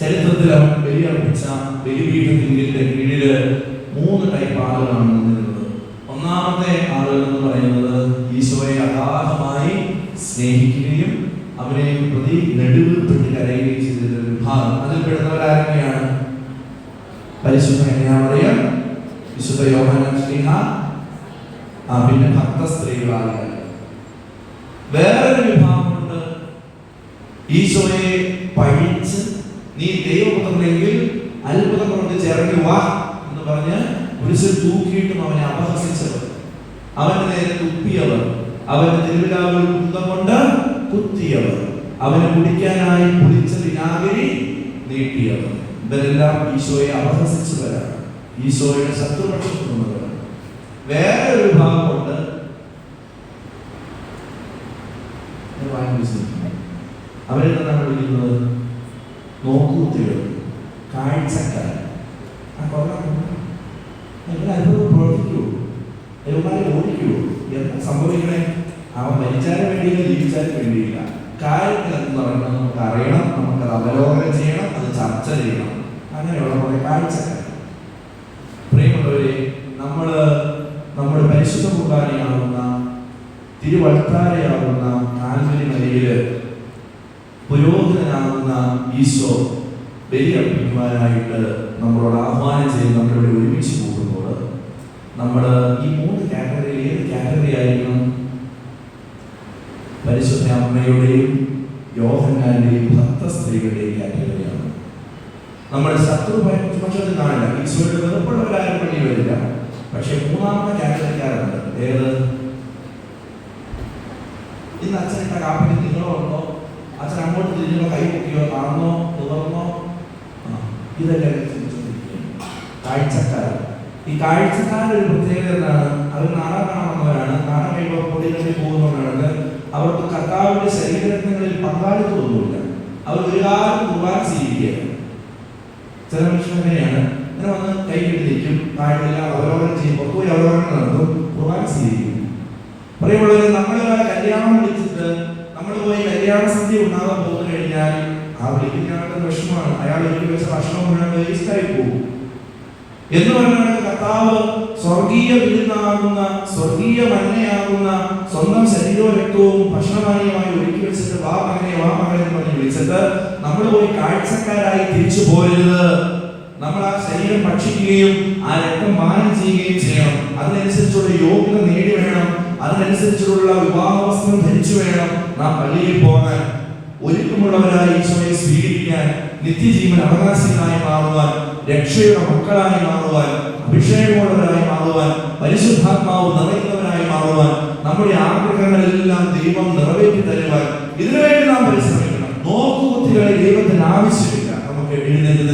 Speaker 1: ചരിത്രത്തിൽ അവൻ ബലിയർപ്പിച്ച ബലിപീഠത്തിന്റെ കീഴില് 3 ടൈപ്പ് ആളുകളാണ് നിന്നിരുന്നത്. ഒന്നാമത്തെ ആളുകൾ എന്ന് പറയുന്നത് ഈശോയെ അഗാധമായി സ്നേഹിക്കുകയും അവനെ പ്രതി നെടുവീർപ്പിട്ട് കരയുകയും ചെയ്തിരുന്ന വിഭാഗം. അതിൽപ്പെടുന്നവരാരൊക്കെയാണ്? പരിശുദ്ധ കന്യാമറിയം, വിശുദ്ധ യോഹന്നാൻ ശ്ലീഹ, പിന്നെ ഭക്ത സ്ത്രീകളായ. വേറൊരു വിഭാഗമുണ്ട്, ഈശോയെ പഴിച്ച് നീ ദൈവപുത്രനെങ്കിൽ അത്ഭുതം പ്രവർത്തിച്ച് ഇറങ്ങി വാ എന്ന് പറഞ്ഞ് കുരിശിൽ തൂക്കിയിട്ടും അവനെ അപഹസിച്ചവർ, അവന്റെ നേരെ തുപ്പിയവർ, അവന്റെ തിരുവിലാവിൽ കുന്തം കൊണ്ട് കുത്തിയവർ, അവന് കുടിക്കാനായി പുളിച്ച വിനാഗിരി നീട്ടിയവർ. ഇവരെല്ലാം ഈശോയെ അപഹസിച്ചവരാണ്, ഈശോയുടെ ശത്രുപക്ഷത്തു നിന്നവരാണ്. വേറെ ഒരു വിഭാഗമുണ്ട്, അവരെ എന്താണ് വിളിക്കുന്നത്? നോക്കുകുത്തികൾ, കാഴ്ചക്കാർ. അത്ഭുതം പ്രവർത്തിക്കുവോ? യവന്മാരെ ഓടിക്കുവോ? എന്താ സംഭവിക്കണേ? അവൻ മരിച്ചാലും വേണ്ടിയില്ല, ജീവിച്ചാലും വേണ്ടിയില്ല. കാര്യത്തിൽ എന്ന് പറയുന്നത് നമുക്ക് അറിയണം, നമുക്കത് അവലോകനം ചെയ്യണം, അത് ചർച്ച ചെയ്യണം. അങ്ങനെയുള്ള കുറെ കാഴ്ചക്കാർ. പ്രിയമുള്ളവരെ, നമ്മുടെ പരിശുദ്ധ കുർബാനയാകുന്ന, തിരുവൾത്താരയാകുന്ന കാൽവരി മലയില് പുരോഹിതനാകുന്ന ഈശോ ബലിയർപ്പിക്കുവാനായിട്ട് നമ്മളോട് ആഹ്വാനം ചെയ്ത് നമ്മളിവിടെ ഒരുമിച്ച് കൂടുമ്പോൾ നമ്മൾ ഈ 3 കാറ്റഗറിയിൽ ഏത് കാറ്റഗറി ആയിരിക്കണം? പരിശുദ്ധ അമ്മയുടെയും യോഹന്നാന്റെയും ഭക്ത സ്ത്രീകളുടെയും കാറ്റഗറിയാണ്. നമ്മുടെ ശത്രുപക്ഷത്തിൽ കാണില്ല, ഈശോയുടെ വെറുപ്പുള്ളവരാരും പള്ളി വരില്ല. പക്ഷെ 3ാമത്തെ കാറ്റഗറിക്കാരുണ്ട്. ഏത്? ഇന്ന് അച്ഛനിട്ട കാപ്പിന് നിങ്ങളോ ഉണ്ടോ? അച്ഛൻ അങ്ങോട്ട് തിരിഞ്ഞോ, കൈ പൊക്കിയോ, കാണുന്നോ, തുറന്നോ? ഇതെല്ലാം കാഴ്ചക്കാർ. ഈ കാഴ്ചക്കാരുടെ ഒരു പ്രത്യേകത എന്താണ്? അവർ നാടകം കാണുന്നവരാണ്. നാടകം കഴിയുമ്പോൾ പൊടികളിൽ പോകുന്നവരാണ്. അവർക്ക് കർത്താവിന്റെ ശരീരങ്ങളിൽ പങ്കാളിത്തമൊന്നുമില്ല. അവർ ഒരു കാലം കുർബാന സ്വീകരിക്കുകയാണ്. ചില മനുഷ്യനെയാണ് ഇങ്ങനെ വന്ന് കൈ കെട്ടിരിക്കും, താഴെല്ലാം അവലോകനം ചെയ്യും, പുറത്തുപോയി അവലോകനം നടത്തും, കുർബാന സ്വീകരിക്കും. പറയുമ്പോഴേ നമ്മളൊരാളെ കല്യാണം വിളിച്ചിട്ട് നമ്മൾ പോയി കല്യാണ സന്ധ്യ ഉണ്ടാകാൻ പോകുന്നു കഴിഞ്ഞാൽ ആ വിളിക്കുന്നയാളുടെ വിഷമമാണ്. അയാൾ എനിക്ക് വെച്ച ഭക്ഷണം മുഴുവൻ വേസ്റ്റായി പോകും എന്ന് പറഞ്ഞാൽ കർത്താവ് സ്വർഗീയ വിരുന്നാകുന്ന, സ്വർഗീയ മന്നയാകുന്ന സ്വന്തം ശരീരവും രക്തവും ഭക്ഷണപാനീയമായി ഒരുക്കി വെച്ചിട്ട് വാ മകനെ എന്ന് പറഞ്ഞ് വിളിച്ചിട്ട് നമ്മൾ പോയി കാഴ്ചക്കാരായി തിരിച്ചു പോരുന്നത്. നമ്മൾ ആ ശരീരം ഭക്ഷിക്കുകയും ആ രക്തം പാനം ചെയ്യുകയും ചെയ്യണം. അതിനനുസരിച്ചുള്ള യോഗ്യത നേടി വേണം, അതിനനുസരിച്ചുള്ള വിവാഹ വസ്ത്രം ധരിച്ചു വേണം നാം പള്ളിയിൽ പോകാൻ. ഒരുക്കമുള്ളവരായി ഈശോയെ സ്വീകരിക്കാൻ, നിത്യജീവൻ അവകാശികളായി മാറുവാൻ, രക്ഷയുടെ മക്കളായി മാറുവാൻ, അഭിഷേകമുള്ളവരായി മാറുവാൻ, പരിശുദ്ധാത്മാവ് നിറയുന്നവരായി മാറുവാൻ, നമ്മുടെ ആഗ്രഹങ്ങളെല്ലാം ദൈവം നിറവേറ്റി തരുവാൻ ഇതിനുവേണ്ടി നാം പരിശ്രമിക്കണം. നോക്കുകുത്തികളെ ദൈവത്തിന് ആവശ്യമില്ല. നമുക്ക് എഴുന്നേറ്റ്